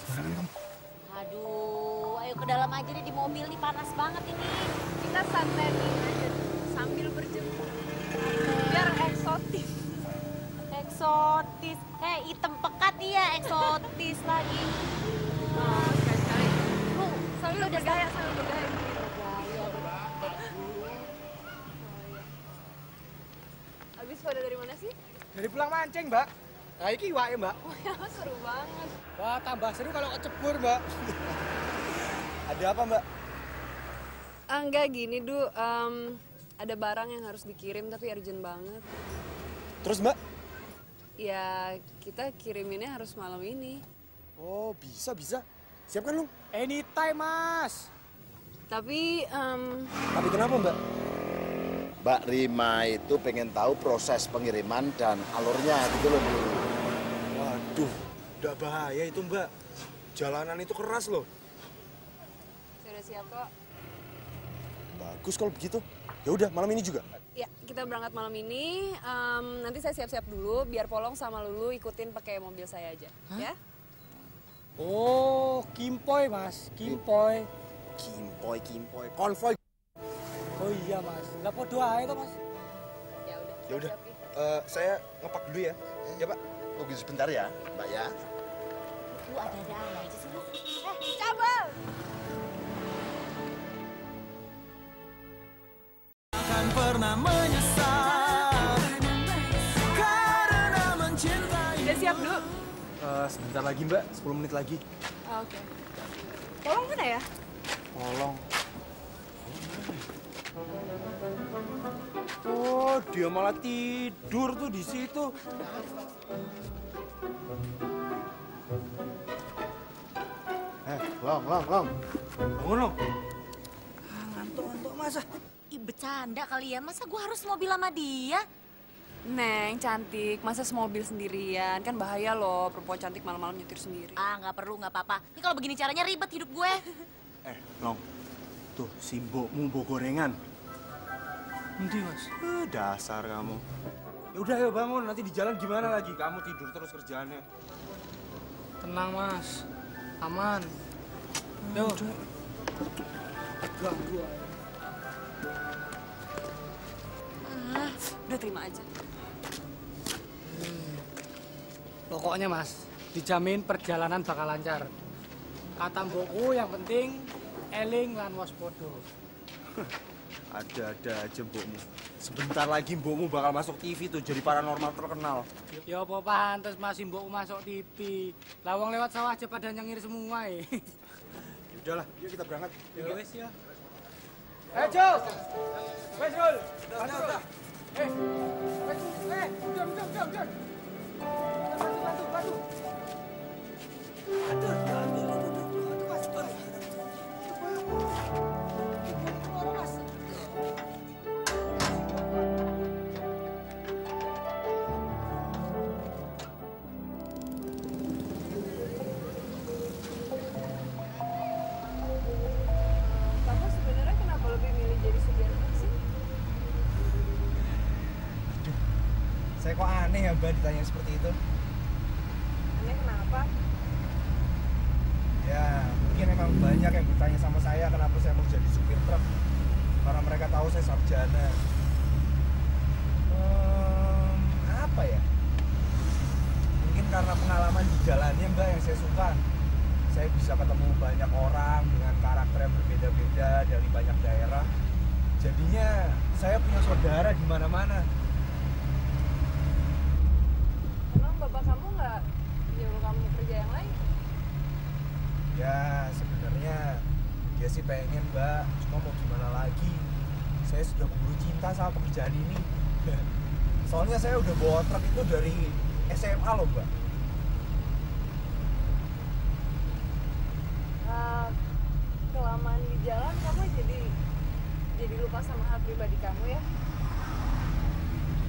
Sebarangan kamu. Aduh, ayo ke dalam aja deh di mobil nih, panas banget ini. Kita santai aja sambil berjemur. Biar eksotis. Eksotis. Hitam pekat ya, eksotis lagi. Sekali-sekali. Sambil udah bergaya, sambil bergaya. Habis pada dari mana sih? Dari pulang mancing mbak. Nah iki iwake mbak. Wah, ya, seru banget. Wah tambah seru kalau kecebur mbak. Ada apa, Mbak? Enggak gini, Du. Ada barang yang harus dikirim tapi urgent banget. Terus, Mbak? Ya, kita kiriminnya harus malam ini. Oh, bisa. Siap kan, lu? Anytime mas. Tapi, Tapi kenapa, Mbak? Mbak Rima itu pengen tahu proses pengiriman dan alurnya gitu loh. Waduh, udah bahaya itu, Mbak. Jalanan itu keras loh. saya udah siap kok. Bagus kalau begitu. Ya udah, malam ini juga. Ya, kita berangkat malam ini. Nanti saya siap-siap dulu, biar Polong sama Lulu ikutin pakai mobil saya aja. Hah? Ya? Oh, Kimpoy mas, Kimpoy. Kimpoy. Konvoy. Oh iya mas, lah podo ae toh mas. Ya udah. Ya udah. siap-siap, Ki. Saya ngepak dulu ya. Ya, Pak. Tunggu sebentar ya, Mbak ya. Lu ada-ada aja sih lu. Cabel! Akan pernah menyesal karena mencintai. Udah siap, Du? Sebentar lagi, Mbak. 10 menit lagi. Oke. Polong mana ya? Tolong. Oh, dia malah tidur tuh di situ. Long. Bangun, Long. Ngantuk mas. Ih, bercanda kali ya, masa gua harus mobil sama dia? Neng, cantik. Masa semobil sendirian? Kan bahaya loh, perempuan cantik malam-malam nyetir sendiri. Ah, nggak perlu, nggak apa-apa. Ini kalau begini caranya ribet hidup gue. Long. Tuh, si mbokmu bawa gorengan. Nanti mas. Dasar kamu. Ya udah, ayo bangun. Nanti di jalan gimana lagi? Kamu tidur terus kerjaannya. Tenang mas, aman. Yo. Ganggu. Udah terima aja. Pokoknya mas, dijamin perjalanan bakal lancar. Kata mbokku yang penting eling lan waspada. Ada-ada aja mbokmu. Sebentar lagi mbokmu bakal masuk TV tuh, jadi paranormal terkenal. Ya apa pantes masih mbokku masuk TV. Lawang lewat sawah aja pada nyengir semua ya. Ya udahlah, yuk kita berangkat. Ya wes ya. Jul. Wes Jul. Udah. Jul. Bantu. Kamu sebenarnya kenapa lebih milih jadi supir truk sih? Saya kok aneh ya, Mbak, ditanya seperti itu. Aneh kenapa? Ya, mungkin emang banyak yang bertanya sama saya kenapa saya mau jadi supir truk. Karena mereka tahu saya sarjana. Apa ya? Mungkin karena pengalaman di jalannya, Mbak, yang saya suka. Saya bisa ketemu banyak orang dengan karakter yang berbeda-beda dari banyak daerah. Jadinya saya punya saudara di mana-mana. Emang bapak kamu nggak nyuruh kamu kerja yang lain? Ya, sebenarnya dia sih pengen, Mbak. Cuma mau gimana lagi? Saya sudah keburu cinta sama pekerjaan ini. Soalnya saya udah bawa truk itu dari SMA loh mbak. Kelamaan di jalan kamu jadi lupa sama hal pribadi kamu ya?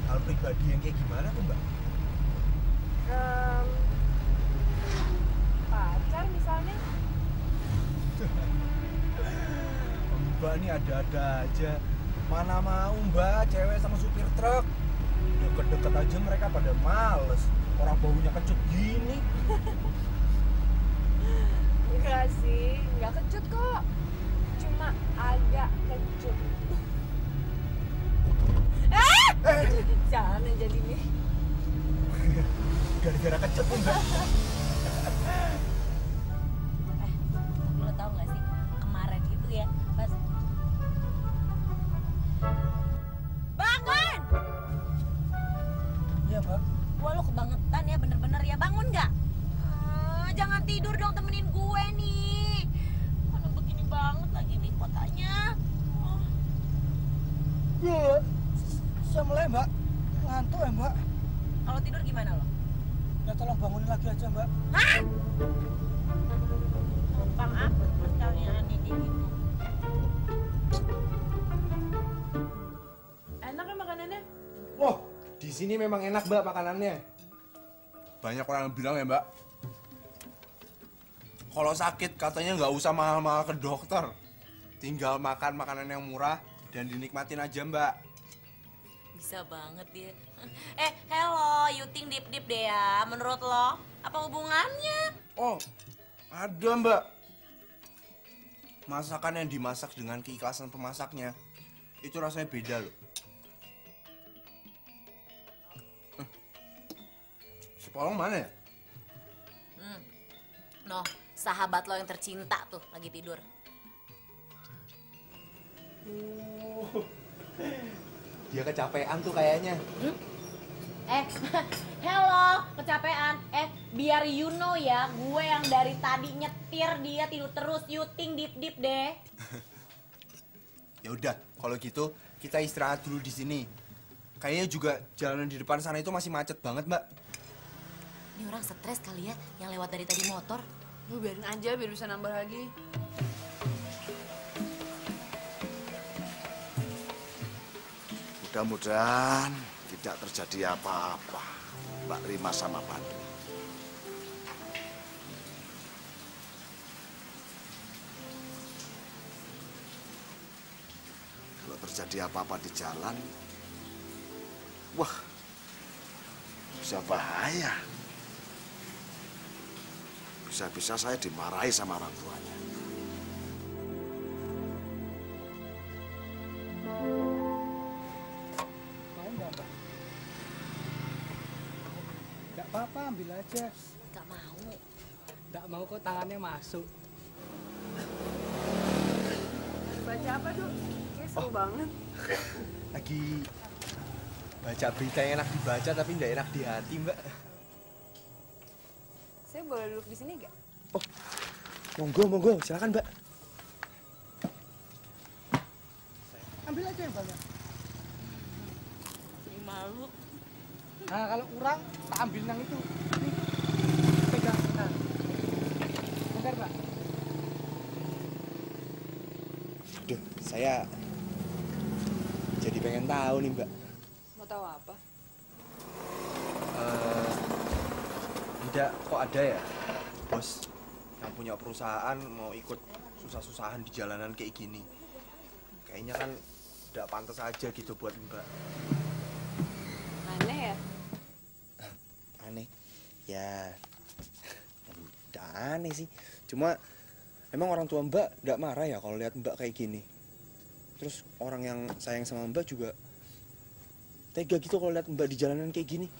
Hal pribadi yang kayak gimana tuh mbak? Pacar misalnya? Mbak ini ada-ada aja. Mana mau mbak cewek sama supir truk. Deket-deket aja mereka pada males. Orang baunya kecut gini. Enggak sih, enggak kecut kok. Cuma agak kecut. Jangan jadi nih. Gara-gara kecut tuh mbak. Lo tau gak sih, kemarin itu ya, pas... Bangun! Iya, Mbak. Wah, lo kebangetan ya, bener-bener ya. Bangun gak? Jangan tidur dong, temenin gue nih. Mana begini banget lagi nih kotanya. Saya mulai, Mbak. Ngantuk ya, Mbak. Kalau tidur gimana lo? Ya tolong bangunin lagi aja, Mbak. Hah? Gampang apa pertanyaan ini gitu. Enak kan makanannya? Wah, di sini memang enak mbak makanannya. Banyak orang yang bilang ya mbak, kalau sakit katanya nggak usah mahal-mahal ke dokter, tinggal makan makanan yang murah dan dinikmatin aja mbak. Bisa banget dia. Hello, you think deep deh ya. Menurut lo, apa hubungannya? Oh, ada mbak. Masakan yang dimasak dengan keikhlasan pemasaknya, itu rasanya beda loh. Si Polong mana ya? Noh, sahabat lo yang tercinta tuh lagi tidur. Dia kecapean tuh kayaknya. Hello, kecapean. Biar you know ya, gue yang dari tadi nyetir dia tidur terus. You think deep deh. Ya udah, kalau gitu kita istirahat dulu di sini. Kayaknya juga jalanan di depan sana itu masih macet banget, Mbak. Ini orang stres kali ya, yang lewat dari tadi motor. Lu biarin aja biar bisa nambah lagi. Mudah-mudahan tidak terjadi apa-apa, Mbak Rima sama Pandu. Kalau terjadi apa-apa di jalan, wah, bisa bahaya. Bisa-bisa saya dimarahi sama orang tuanya. Mau nggak, Mbak? Nggak apa-apa, ambil aja. Gak mau. Nggak mau kok tangannya masuk. Baca apa tuh? Kayak seru banget. Lagi baca berita yang enak dibaca tapi nggak enak di hati, Mbak. Saya boleh duduk di sini gak? Oh, monggo, silakan, Mbak. Ambil aja yang banyak. Ini malu. Nah, kalau kurang, tak ambil yang itu. Ini, pegang. Nah, bentar, Mbak. Aduh, saya jadi pengen tahu nih, Mbak. Mau tahu apa? Tidak, kok ada ya bos yang punya perusahaan mau ikut susah-susahan di jalanan kayak gini. Kayaknya kan tidak pantas aja gitu buat Mbak. Aneh ya? Aneh? Ya, tidak aneh sih. Cuma emang orang tua Mbak tidak marah ya kalau lihat Mbak kayak gini. Terus orang yang sayang sama Mbak juga tega gitu kalau lihat Mbak di jalanan kayak gini.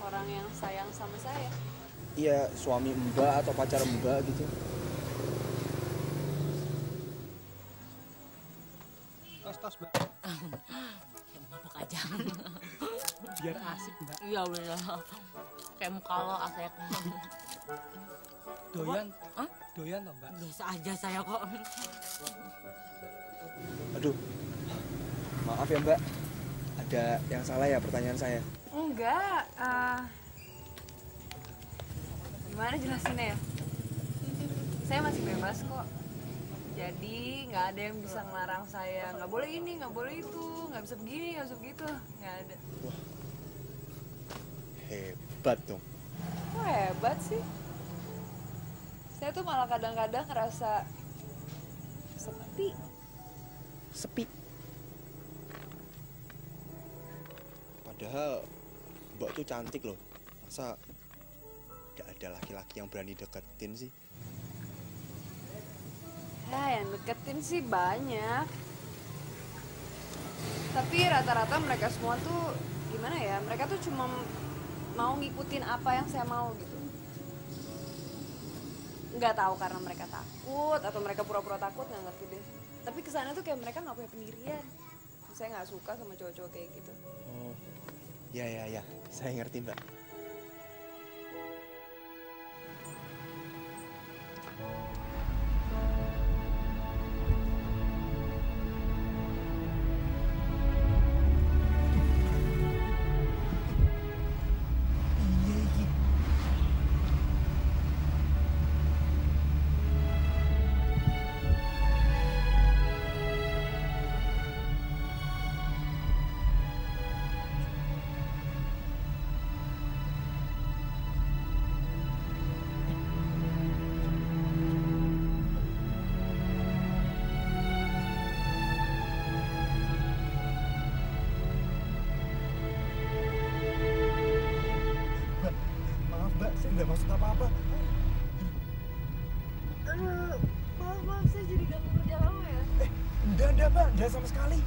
Orang yang sayang sama saya. Iya, suami Mbak atau pacar Mbak gitu. Tos, Mbak. Kayak mabok aja. Biar asik, Mbak. Iya bener. Kayak muka lo asek. Doyan? Hah? Doyan toh, Mbak? Biasa aja saya kok. Aduh, maaf ya Mbak. Ada yang salah ya pertanyaan saya? Enggak, gimana jelasinnya ya? Saya masih bebas kok. Jadi nggak ada yang bisa ngelarang saya. Nggak boleh ini, nggak boleh itu, nggak bisa begini, nggak bisa begitu. Nggak ada. Wah, hebat dong. Kok hebat sih? Saya tuh malah kadang-kadang ngerasa sepi. Sepi. Padahal Mbak tuh cantik loh. Masa gak ada laki-laki yang berani deketin sih? Ya, yang deketin sih banyak. Tapi rata-rata mereka semua tuh gimana ya? Mereka tuh cuma mau ngikutin apa yang saya mau gitu. Nggak tahu karena mereka takut atau mereka pura-pura takut, nggak ngerti deh. Tapi kesannya tuh kayak mereka nggak punya pendirian. Saya nggak suka sama cowok-cowok kayak gitu. Oh, ya. Saya ngerti, Mbak. Nggak maksud apa-apa. Maaf, saya jadi ganggu kerja kamu ya? Enggak, Mbak. Enggak sama sekali.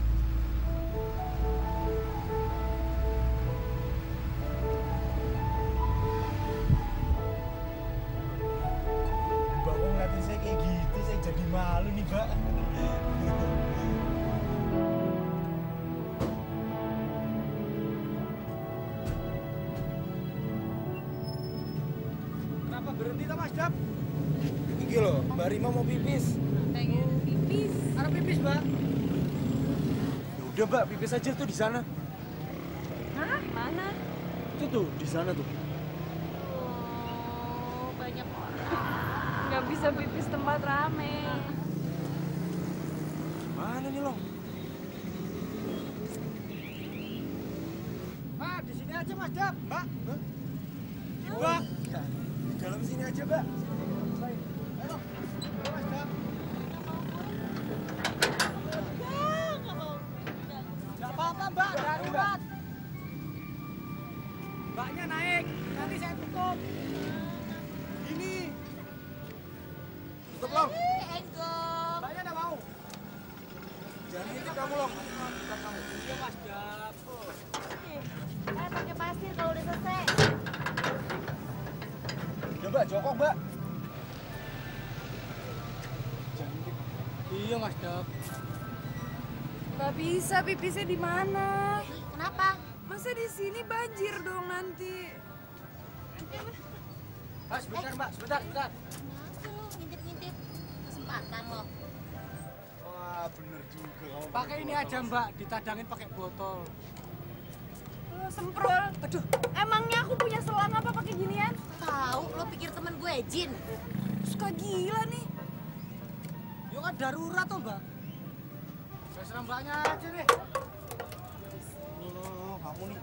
Mbak kok ngeliatin saya kayak gitu, saya jadi malu nih, Mbak. Berhenti tak Mas Dap? Iki loh, Mbak Rima mau pipis. Pengen pipis. Ada pipis, Mbak. Ya udah, Mbak, pipis aja tuh di sana. Hah? Mana? Itu tuh, di sana tuh. Oh, banyak orang. Nggak bisa pipis tempat rame. Mana nih, Long? Mbak, di sini aja Mas Dap. Mbak. Mbak. Di dalam sini aja, Mbak. Ayo, Mas Dap. Nggak apa-apa, Mbak. Darurat. Mbaknya naik. Nanti saya tutup. Ini. Tutup, Long. Enggak. Mbaknya nggak mau. Jangan ngintip kamu, Long. Iya, Mas Dap. Pakai pasir kalau udah selesai. Ya, Mbak, jongkok, Mbak. Iya, Mas Dap. Nggak bisa, pipisnya di mana? Kenapa? Masa di sini banjir dong nanti. Mbak, sebentar, Mbak. Sebentar. Kenapa lu ngintip-ngintip kesempatan lo? Wah, bener juga kamu. Pakai ini aja, Mbak. Ditadangin pakai botol. Semprol. Aduh, emangnya aku punya selang apa pakai ginian? Tahu, lo pikir temen gue Jin? Suka gila nih. Yuk kan darurat tuh, Mbak. Saya serang Mbaknya aja deh. Oh, kamu nih.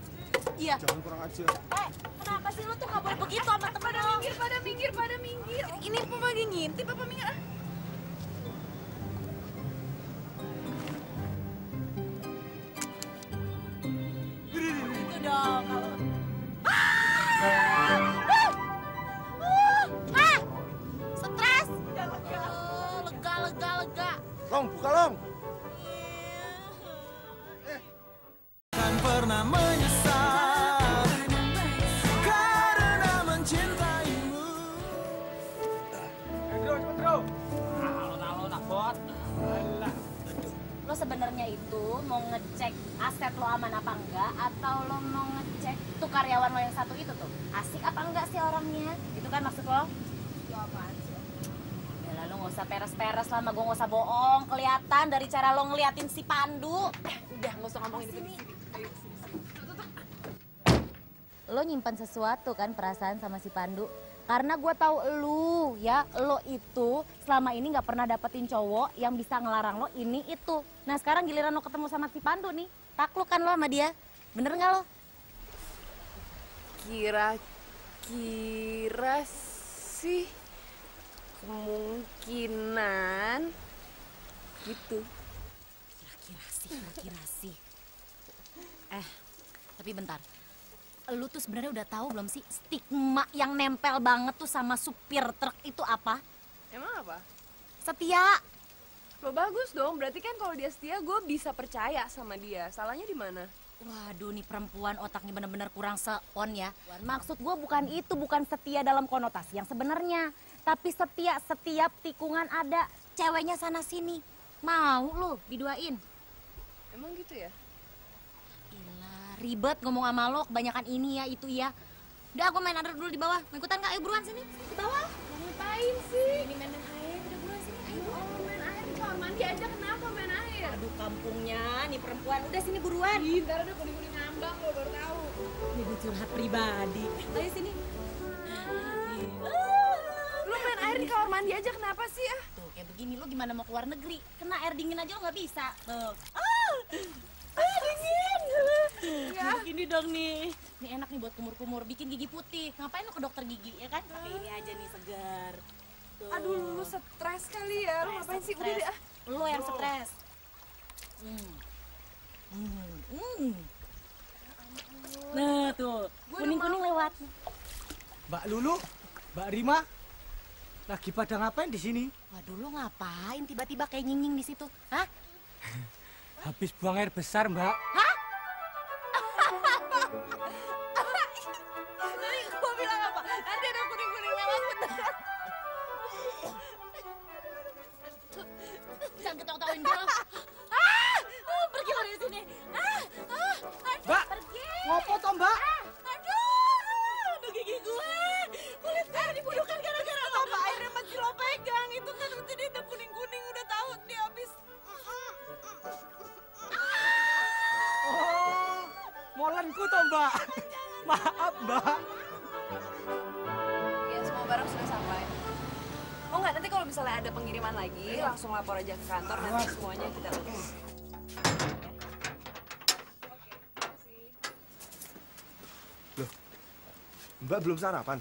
Iya. Jangan kurang aja. Kenapa sih lo tuh nggak boleh begitu sama temen lo? Pada minggir. Ini apa lagi ngintip apa minggir? Itu dong kalau. Stres? Lega. Long, buka, Long. Kan pernah menyesal karena mencintaimu. Bro, cepet, Bro. Halo, nak bot. Alah. Lo sebenarnya itu mau ngecek aset lo aman apa enggak, atau lo mau ngecek tuh karyawan lo yang satu itu tuh asik apa enggak sih orangnya? Itu kan maksud lo? Ya apaan sih? Ya lo nggak usah peres-peres lah, gue nggak usah bohong. Kelihatan dari cara lo ngeliatin si Pandu. Udah nggak usah ngomongin itu di sini. Ayo, sini. lo nyimpan sesuatu kan perasaan sama si Pandu. Karena gue tahu lo itu selama ini nggak pernah dapetin cowok yang bisa ngelarang lo ini itu. Nah sekarang giliran lo ketemu sama si Pandu nih, takluk kan lo sama dia, bener nggak lo? Kira-kira sih kemungkinan gitu. Kira-kira sih. Tapi bentar. Lu tuh sebenarnya udah tahu belum sih stigma yang nempel banget tuh sama supir truk itu apa? Emang apa? Setia. Lo bagus dong, berarti kan kalau dia setia gue bisa percaya sama dia. Salahnya di mana? Waduh nih perempuan otaknya bener-bener kurang se-on ya. Maksud gue bukan itu, bukan setia dalam konotasi yang sebenarnya. Tapi setia setiap tikungan ada ceweknya sana sini. Mau lu diduain? Emang gitu ya? Ribet ngomong sama lo, kebanyakan ini ya, itu ya. Udah aku main air dulu di bawah, mau ikutan gak? Ayo buruan sini, di bawah. Mau ngapain sih? Ini main air, udah buruan sini. Ayo. Main air di kamar mandi aja, kenapa main air? Aduh kampungnya, nih perempuan, udah sini buruan. Ih, ntar ada kuning-kuning ngambang, lo baru tahu. Ini gue curhat pribadi. Ayo sini. Lo main air di kamar mandi aja, kenapa sih? Tuh, kayak begini, lo gimana mau keluar negeri? Kena air dingin aja lo gak bisa. Tuh. Dingin. Ya. Gini dong nih. Ini enak nih buat kumur-kumur, bikin gigi putih. Ngapain lo ke dokter gigi ya kan? Pakai ini aja nih segar. Tuh. Aduh, lu stres kali ya. Lu ngapain sih? Udah deh. Lo yang stres. Nah tuh, kuning-kuning lewat. Mbak Lulu, Mbak Rima, lagi pada ngapain di sini? Waduh, lo ngapain tiba-tiba kayak nying-nying di situ? Hah? Habis buang air besar, Mbak. Hah? Tadi gua bilang apa? Nanti ada kuning-kuning lewat beneran. Jangan ketawa-tawain gue lo. Pergi lo dari sini. Mbak, Pergi. ngopo toh, Mbak? Aduh gigi gue. Kulit gue dibunuhkan gara-gara Apa airnya masih lo pegang? Itu kan tadi udah kuning-kuning, udah tahu dia habis. Oh, molenku toh, Mbak. Maaf, Mbak. Ya, semua barang sudah sampai. Oh enggak, nanti kalau misalnya ada pengiriman lagi, langsung lapor aja ke kantor, nanti semuanya kita urus. Loh, Mbak belum sarapan?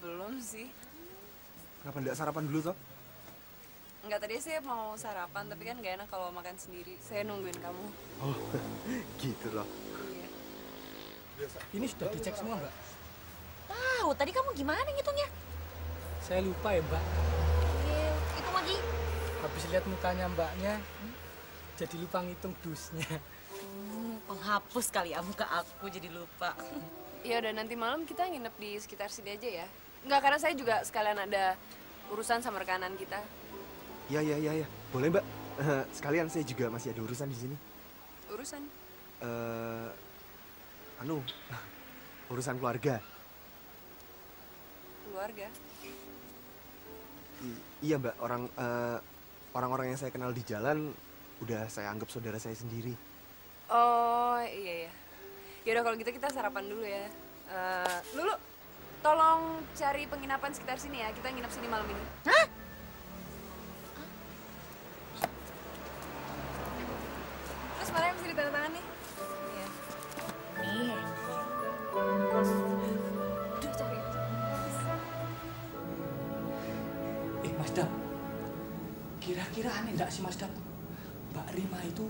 Belum sih. Kenapa enggak sarapan dulu toh? Enggak, tadi saya mau sarapan, tapi kan nggak enak kalau makan sendiri. Saya nungguin kamu. Oh, gitu loh. Iya. Ini sudah dicek semua, Mbak. Tahu, tadi kamu gimana ngitungnya? Saya lupa ya, Mbak. Hitung lagi. Habis lihat mukanya Mbaknya, jadi lupa ngitung dusnya. Penghapus kali ya muka aku jadi lupa. Ya udah, nanti malam kita nginep di sekitar sini aja ya. Enggak, karena saya juga sekalian ada urusan sama rekanan kita. Ya. Boleh, Mbak. Sekalian saya juga masih ada urusan di sini. Urusan? Urusan keluarga. Keluarga? Iya, Mbak. Orang-orang yang saya kenal di jalan udah saya anggap saudara saya sendiri. Oh, iya. Yaudah kalau gitu kita sarapan dulu ya. Lulu, tolong cari penginapan sekitar sini ya. Kita nginep sini malam ini. Hah? Terus mana yang mesti ditandatangan nih? Iya. Nih. Udah cari aja. Mas Dap, kira-kira aneh enggak sih Mas Dap? Mbak Rima itu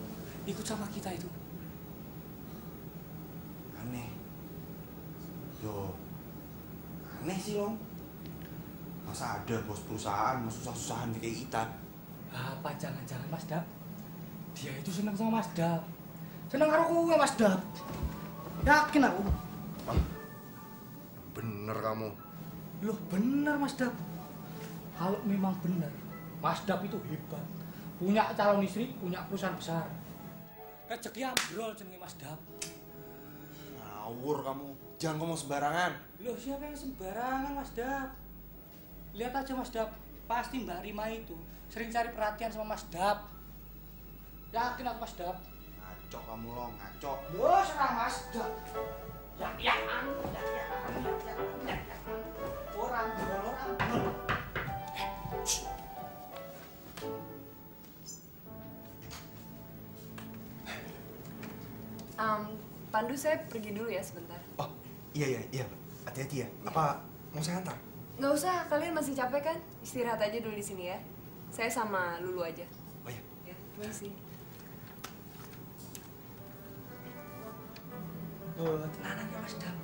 ikut sama kita itu. Aneh. Yo, aneh sih, Long. Masa ada bos perusahaan mau susah-susahan kayak kita? Apa jangan-jangan Mas Dap? Dia itu senang sama Mas Dap. Senang karo kowe Mas Dap. Yakin aku. Bener kamu. Loh bener Mas Dap. Kalau memang bener, Mas Dap itu hebat. Punya calon istri, punya perusahaan besar. Rezeki ambrol jenenge Mas Dap. Ngawur kamu. Jangan ngomong sembarangan. Loh siapa yang sembarangan Mas Dap? Lihat aja Mas Dap, pasti Mbak Rima itu sering cari perhatian sama Mas Dap. Yakin aku Mas Dap. Ngaco kamu, Long, ngaco. Loh serah Mas Dap. Pandu, saya pergi dulu ya sebentar. Oh, iya. Hati-hati ya. Apa mau saya antar? Nggak usah, kalian masih capek kan? Istirahat aja dulu di sini ya. Saya sama Lulu aja. Oh ya. Ya, terima kasih. Tenanan ya Mas Dam.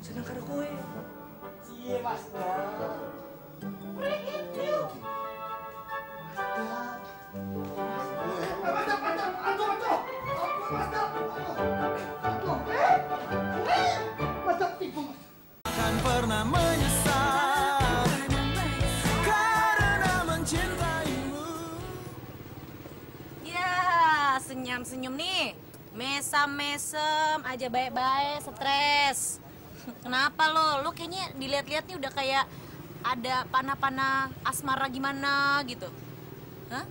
Seneng karo kowe. Iya Mas Dam. Akan pernah menyesal karena mencintaimu. Ya, senyum-senyum nih. Mesem-mesem aja baik-baik, stres. Kenapa lo? Lo kayaknya dilihat-lihat nih udah kayak ada panah-panah asmara gimana gitu. Hah?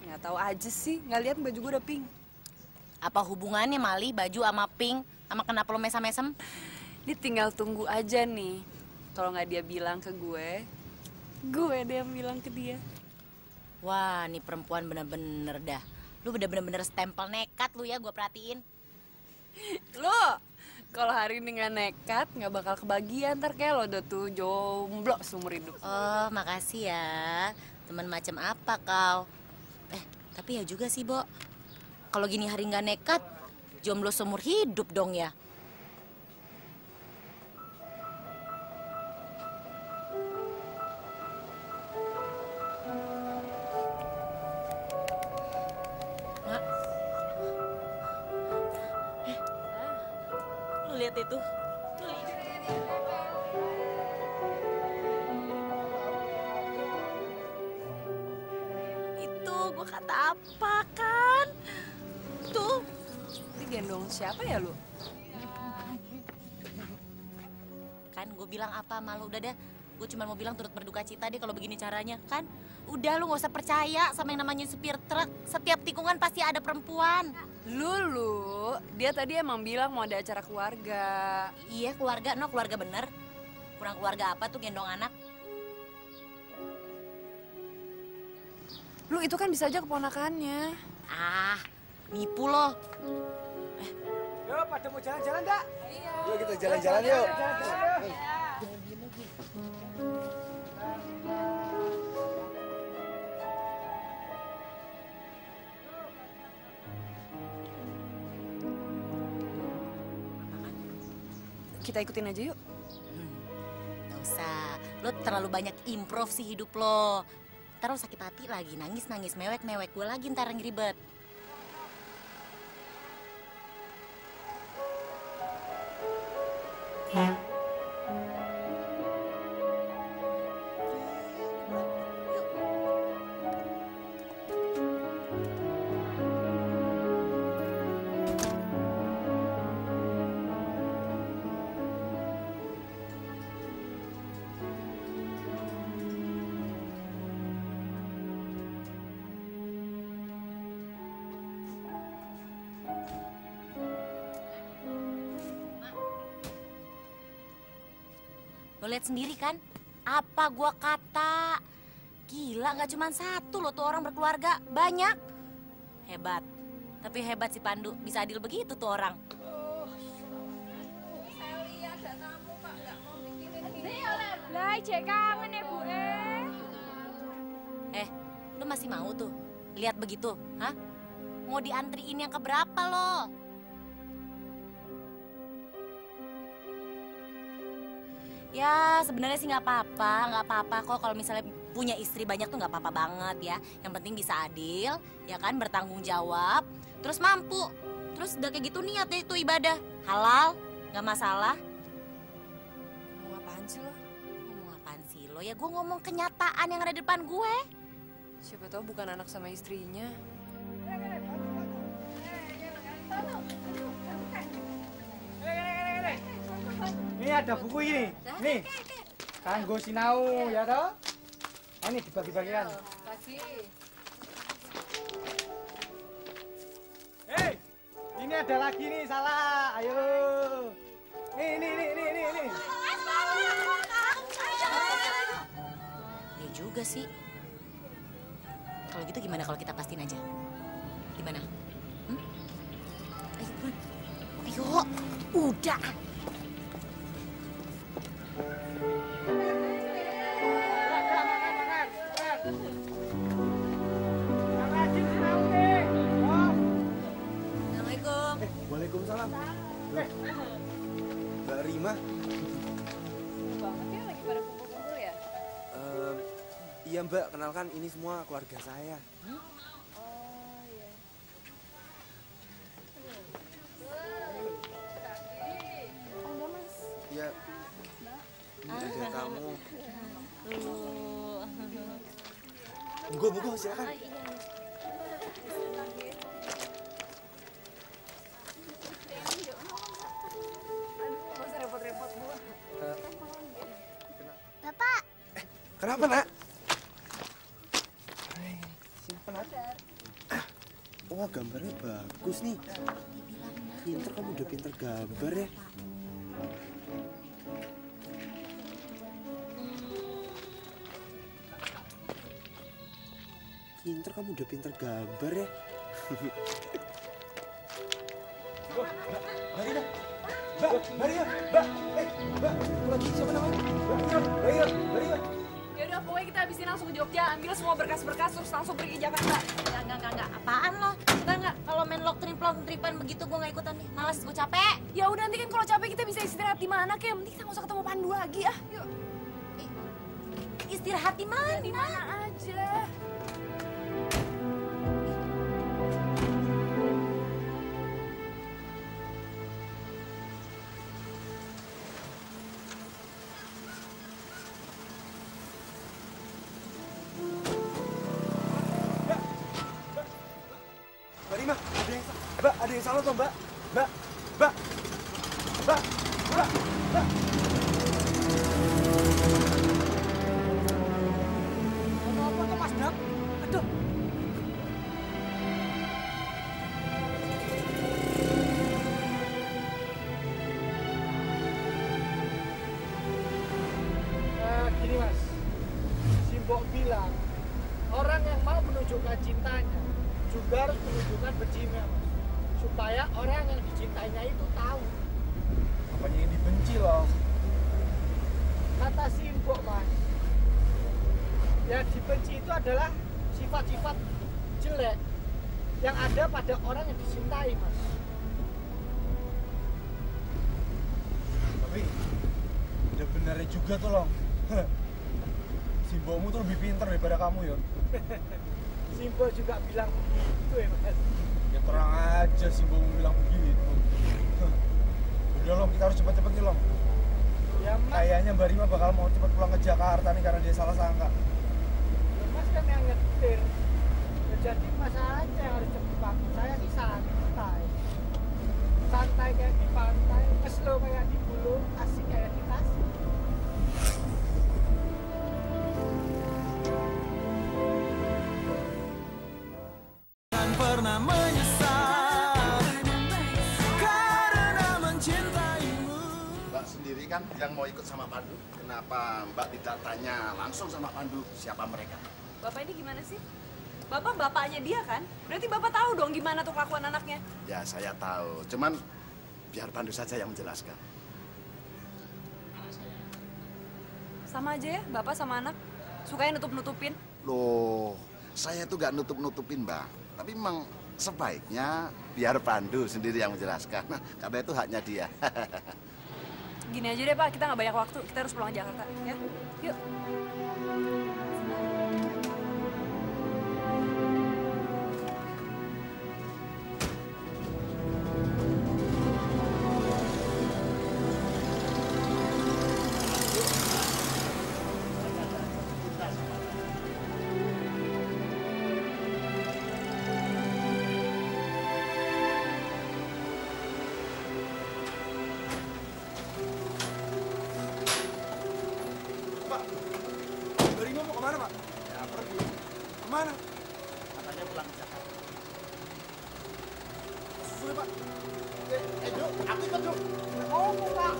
Nggak tahu aja sih, nggak lihat baju gue udah pink. Apa hubungannya Mali baju sama pink sama kenapa lo mesem-mesem? Dia tinggal tunggu aja nih. Kalau nggak dia bilang ke gue deh yang bilang ke dia. Wah, nih perempuan bener-bener dah. Lu bener-bener stempel nekat lu ya, gue perhatiin. Lu, kalau hari ini nggak nekat, nggak bakal kebagian. Ntar kayak lo udah tuh jomblo seumur hidup. Oh, makasih ya. Teman macam apa kau? Tapi ya juga sih, Bo. Kalau gini hari nggak nekat, jomblo seumur hidup dong ya. Mak. Lu lihat itu. Itu gua kata apa kan? Tuh. Ini gendong siapa ya lu? Kan gue bilang apa malu udah deh. Gue cuma mau bilang turut berduka cita deh kalau begini caranya kan. Udah lu nggak usah percaya sama yang namanya supir truk. Setiap tikungan pasti ada perempuan. Lulu, dia tadi emang bilang mau ada acara keluarga. Iya keluarga, no keluarga bener. Kurang keluarga apa tuh gendong anak? Lu itu kan bisa aja keponakannya. Ah, nipu lo. Yuk, pada mau jalan-jalan nggak? Yuk kita jalan-jalan yuk. Kita ikutin aja yuk. Gak usah, lo terlalu banyak improv sih hidup lo. Ntar lo sakit hati lagi, nangis-nangis, mewek-mewek. Gue lagi ntar yang ribet. Lo lihat sendiri kan, apa gua kata. Gila, gak cuma satu lo tuh orang berkeluarga, banyak. Hebat, tapi hebat si Pandu, bisa adil begitu tuh orang. Lah, cek kangen ya, Bu. Lo masih mau tuh lihat begitu, hah? Mau diantriin yang keberapa lo? Ya sebenarnya sih nggak apa-apa kok kalau misalnya punya istri banyak tuh nggak apa-apa banget ya. Yang penting bisa adil, ya kan, bertanggung jawab, terus mampu, terus udah kayak gitu niat deh itu ibadah, halal, nggak masalah. Ngomong apaan sih lo? Ngomong apaan sih lo? Ya gue ngomong kenyataan yang ada di depan gue. Siapa tahu bukan anak sama istrinya. Ini ada buku ini. Nih. Kanggo sinau ya toh? Ini dibagi-bagikan. Hei, ini ada lagi nih salah. Ayo. Nih. Ya juga sih. Kalau gitu gimana kalau kita pastiin aja? Gimana? Ayo, buruan. Ayo, udah. Assalamualaikum. Waalaikumsalam. Mbak Rima. Banget ya lagi pada kumpul-kumpul ya? Iya Mbak, kenalkan ini semua keluarga saya. Oh iya. Oh enggak mas. Iya. Ini ada kamu. Monggo, silakan. Masa repot-repot gua. Bapak, Kenapa, Nak? Simpen aja. Wah, gambarnya bagus nih. Pinter, kamu udah pinter gambar ya. Pinter, kamu udah pinter gambar ya. Mbak, lagi siapa namanya? Mbak Rima. Yaudah pokoknya kita habisin langsung ke Jogja, ambil semua berkas-berkas terus langsung pergi ke Jakarta. Enggak. Apaan lo? Enggak. Kalau main lock-tripan begitu gue nggak ikutan nih. Malas, gue capek. Ya udah nanti kan kalau capek kita bisa istirahat di mana kayak mending kita nggak usah ketemu Pandu lagi ya. Yuk. Istirahat di mana? Di mana aja. Mbak Rima, ada yang salah toh, Mbak? Mbak. Apa tuh Mas Dap? Aduh. Gini Mas, Simbok bilang orang yang mau menunjukkan cintanya juga harus menunjukkan bencinya Mas, supaya orang yang dicintainya itu tahu. Apanya yang dibenci loh? Kata Simbok Mas, yang dibenci itu adalah sifat-sifat jelek yang ada pada orang yang dicintai Mas. Tapi ada benarnya juga tuh loh. Simbokmu tuh lebih pintar daripada kamu ya. Simbok juga bilang begitu ya Mas. Ya terang aja Simbokmu bilang begitu. Udah Long, kita harus cepet-cepet nih Long. Ya Mas, Kayaknya Mbak Rima bakal mau cepet pulang ke Jakarta nih karena dia salah sangka. ya Mas kan yang nyetir. Ya jadi masalahnya yang harus cepat. Saya sih santai. Santai kayak di pantai, slow kayak di Bulu, asik kayak di Tasik. Jangan pernah menyesal karena mencintaimu. Mbak sendiri kan yang mau ikut sama Pandu. Kenapa Mbak tidak tanya langsung sama Pandu siapa mereka? Bapak ini gimana sih? Bapak bapaknya dia kan? Berarti Bapak tahu dong gimana tuh kelakuan anaknya. Ya saya tahu, cuman biar Pandu saja yang menjelaskan. Sama aja ya, Bapak sama anak. Sukanya nutup-nutupin. Loh, saya tuh nggak nutup-nutupin Mbak. Tapi memang sebaiknya biar Pandu sendiri yang menjelaskan. Karena itu haknya dia. Gini aja deh Pak, kita nggak banyak waktu. Kita harus pulang ke Jakarta, ya. Yuk. Mbak Rima mau kemana Pak? Ya pergi. Kemana? Katanya pulang ke Jakarta. susul Pak. Duk, aku ikut Duk. Oh, Pak.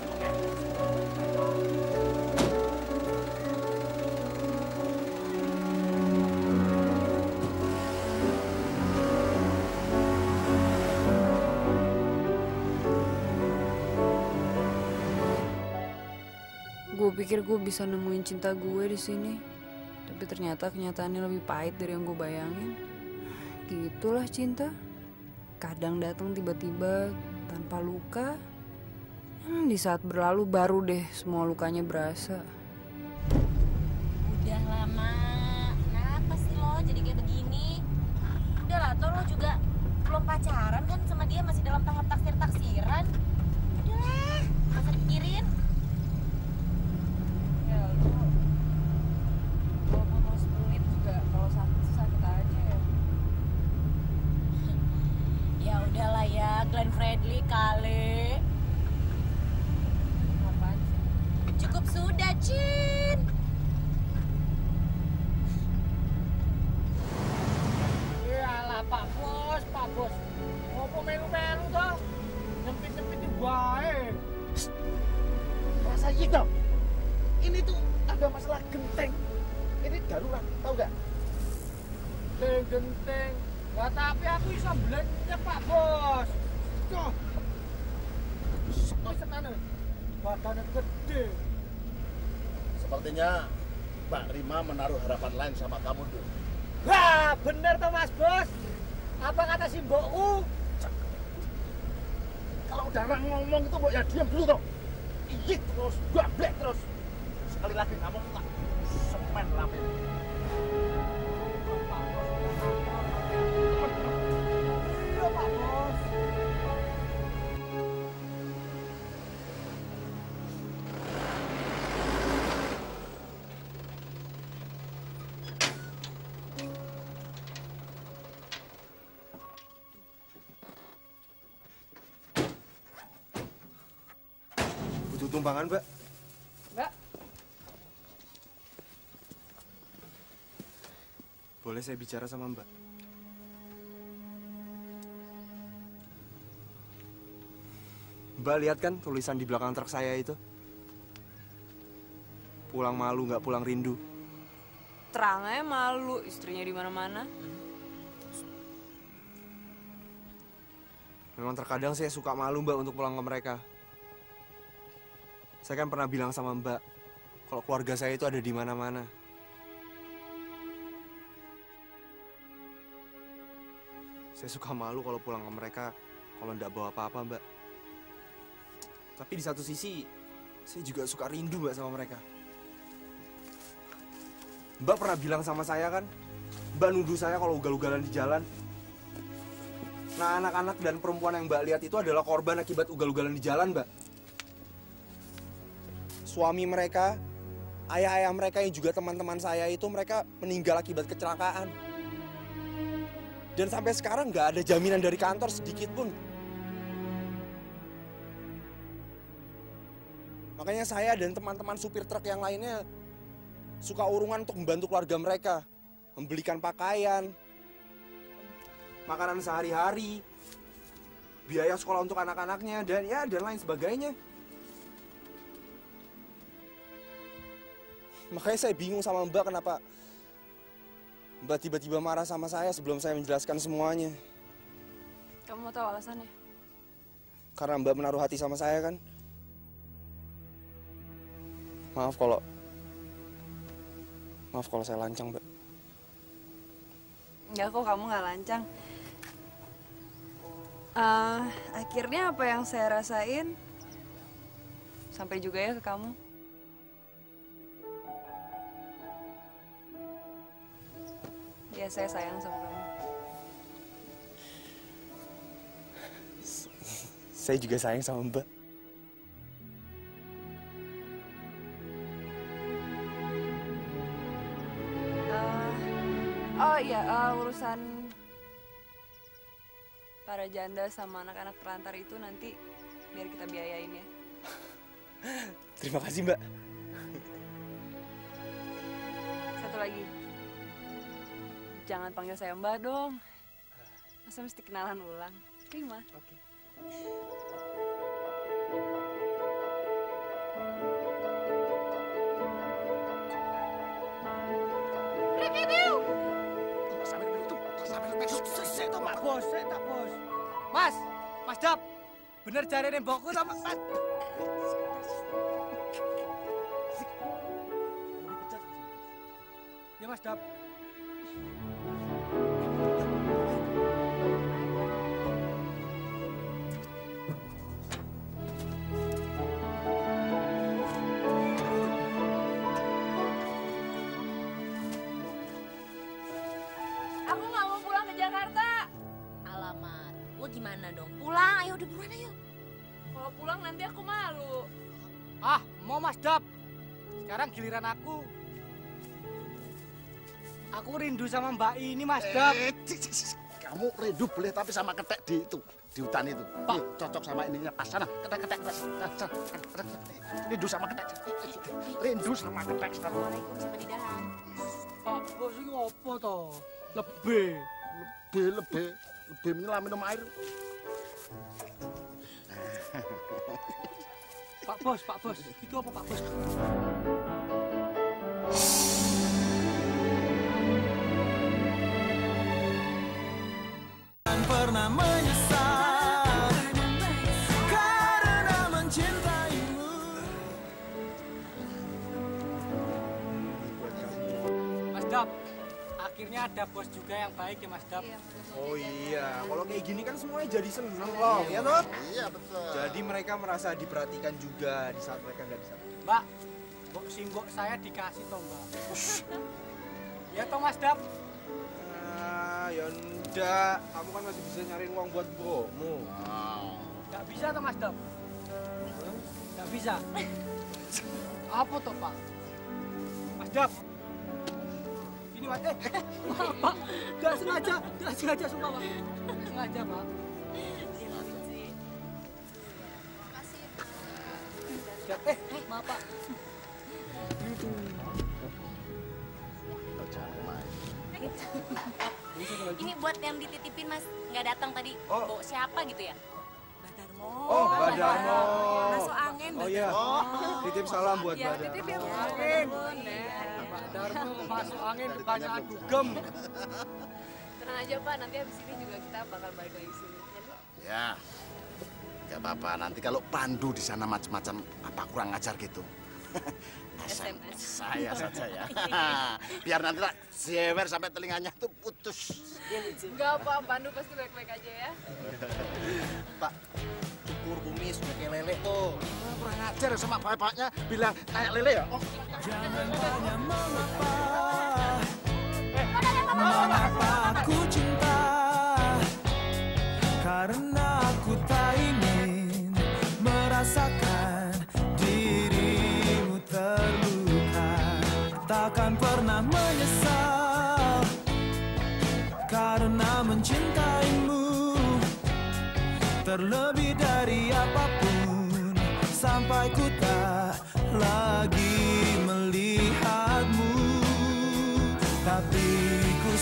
Gue pikir gue bisa nemuin cinta gue di sini, tapi ternyata kenyataannya lebih pahit dari yang gue bayangin. Gitulah cinta. Kadang datang tiba-tiba tanpa luka. Di saat berlalu baru deh semua lukanya berasa. Udah lama. Kenapa sih lo jadi kayak begini? Udah lah, toh lo juga belum pacaran kan sama dia, masih dalam tahap taksir-taksiran. Udahlah, gak usah dipikirin. Ya lu, walaupun mau 10 menit juga kalau sakit aja ya. Ya udahlah ya, Glenn Fredly kali. Apaan sih? Cukup sudah, Cin. Iyalah Pak Bos, Pak Bos. Ngopo melu-melu toh? Nyempit-nyempitin wae. Rasa gitu. Ini tuh ada masalah genteng. Ini darurat, tahu nggak? Genteng. Lah tapi aku iso belanja Pak Bos. Kok. Wis tenan. Badannya gede. Sepertinya Mbak Rima menaruh harapan lain sama kamu, Duk. Wah, bener toh Mas Bos. Apa kata si mbokku? Kalau udah orang ngomong itu mbok ya diam dulu toh. Iyik terus, gablek terus. Sekali lagi ngomong tak semen lamin. Iya Pak Bos. Butuh tumpangan, Mbak. Mbak, Boleh saya bicara sama Mbak? Mbak lihat kan tulisan di belakang truk saya itu? Pulang malu nggak pulang rindu. terang aja malu, istrinya di mana-mana. Memang terkadang saya suka malu, Mbak, untuk pulang ke mereka. Saya kan pernah bilang sama Mbak, kalau keluarga saya itu ada di mana-mana. Saya suka malu kalau pulang ke mereka, kalau nggak bawa apa-apa, Mbak. Tapi di satu sisi, saya juga suka rindu, Mbak, sama mereka. Mbak pernah bilang sama saya kan, Mbak nuduh saya kalau ugal-ugalan di jalan. Nah, anak-anak dan perempuan yang Mbak lihat itu adalah korban akibat ugal-ugalan di jalan, Mbak. Suami mereka, ayah-ayah mereka yang juga teman-teman saya itu, mereka meninggal akibat kecelakaan. Dan sampai sekarang nggak ada jaminan dari kantor sedikit pun. Makanya saya dan teman-teman supir truk yang lainnya suka urungan untuk membantu keluarga mereka. Membelikan pakaian, makanan sehari-hari, biaya sekolah untuk anak-anaknya, dan lain sebagainya. Makanya saya bingung sama Mbak kenapa Mbak tiba-tiba marah sama saya sebelum saya menjelaskan semuanya. Kamu mau tahu alasannya? Karena Mbak menaruh hati sama saya kan. Maaf kalau saya lancang, Mbak. Enggak kok, kamu nggak lancang. Akhirnya apa yang saya rasain sampai juga ya ke kamu. Ya, saya sayang sama kamu. Saya juga sayang sama Mbak. Oh iya, urusan para janda sama anak-anak terlantar itu nanti biar kita biayain ya. Terima kasih, Mbak. Satu lagi. Jangan panggil saya Mbak dong. Masa mesti kenalan ulang? Terima. Oke. Sik Pak Bos, sik tak Bos. Mas Dap. Bener jarene mbokku ta, Mas? Ya Mas Dap. Aku nggak mau pulang ke Jakarta. Alamat, gua gimana dong? Pulang, ayo udah buruan ayo. Kalau pulang nanti aku malu. Ah, mau Mas Dap. Sekarang giliran aku. Aku rindu sama Mbak ini, Mas Dap. Kamu rindu boleh tapi sama ketek di itu, di hutan itu. Pak, cocok sama ininya pas sana. Ketek. Rindu sama ketek. Rindu sama ketek. Assalamualaikum sampai di dalam. Pak Bos ini apa toh? Lebih menyelam minum air. Pak Bos. Itu apa Pak Bos? Pernah menyesal karena mencintaimu. Mas Dap, akhirnya ada bos juga yang baik ya Mas Dap. Oh iya, kalau kayak gini kan semuanya jadi seneng loh, ya toh? Iya betul. Jadi mereka merasa diperhatikan juga di saat mereka nggak bisa. Mbak, simbok saya dikasih toh Mbak. Ya toh Mas Dap. Nah, ya enggak, kamu kan masih bisa nyariin uang buat bromu. Nggak bisa toh Mas Dap? Nggak bisa. Apa toh Pak? Mas Dap. Ini Mas, maaf Pak, nggak sengaja sumpah Pak. Nggak sengaja Pak. Dap, maaf Pak. Ini buat yang dititipin Mas, nggak datang tadi. Oh. Bawa siapa gitu ya? Mbak Darmo. Oh, Mbak Darmo. Masuk angin. Oh iya, titip salam buat Mbak Darmo. Titip ya. Angin. Pak Darmo masuk angin kebanyakan dugem. Tenang aja Pak, nanti habis ini juga kita bakal balik lagi sini. Ya, nggak apa-apa. Nanti kalau Pandu di sana macam-macam apa kurang ajar gitu, SMS saya saja ya. Biar nanti tak jewer sampai telinganya tuh putus. Enggak Pak, Pandu pasti baik-baik aja ya. Pak, cukur kumis udah kayak lele tuh. Kurang ajar sama bapaknya bilang kayak lele ya. Oh. Jangan tanya mengapa aku cinta, karena aku tak ingin merasakan dirimu terluka. Takkan pernah menyesal karena mencintaimu. Terlebih dari apapun, sampai ku tak lagi melihatmu. Tapi ku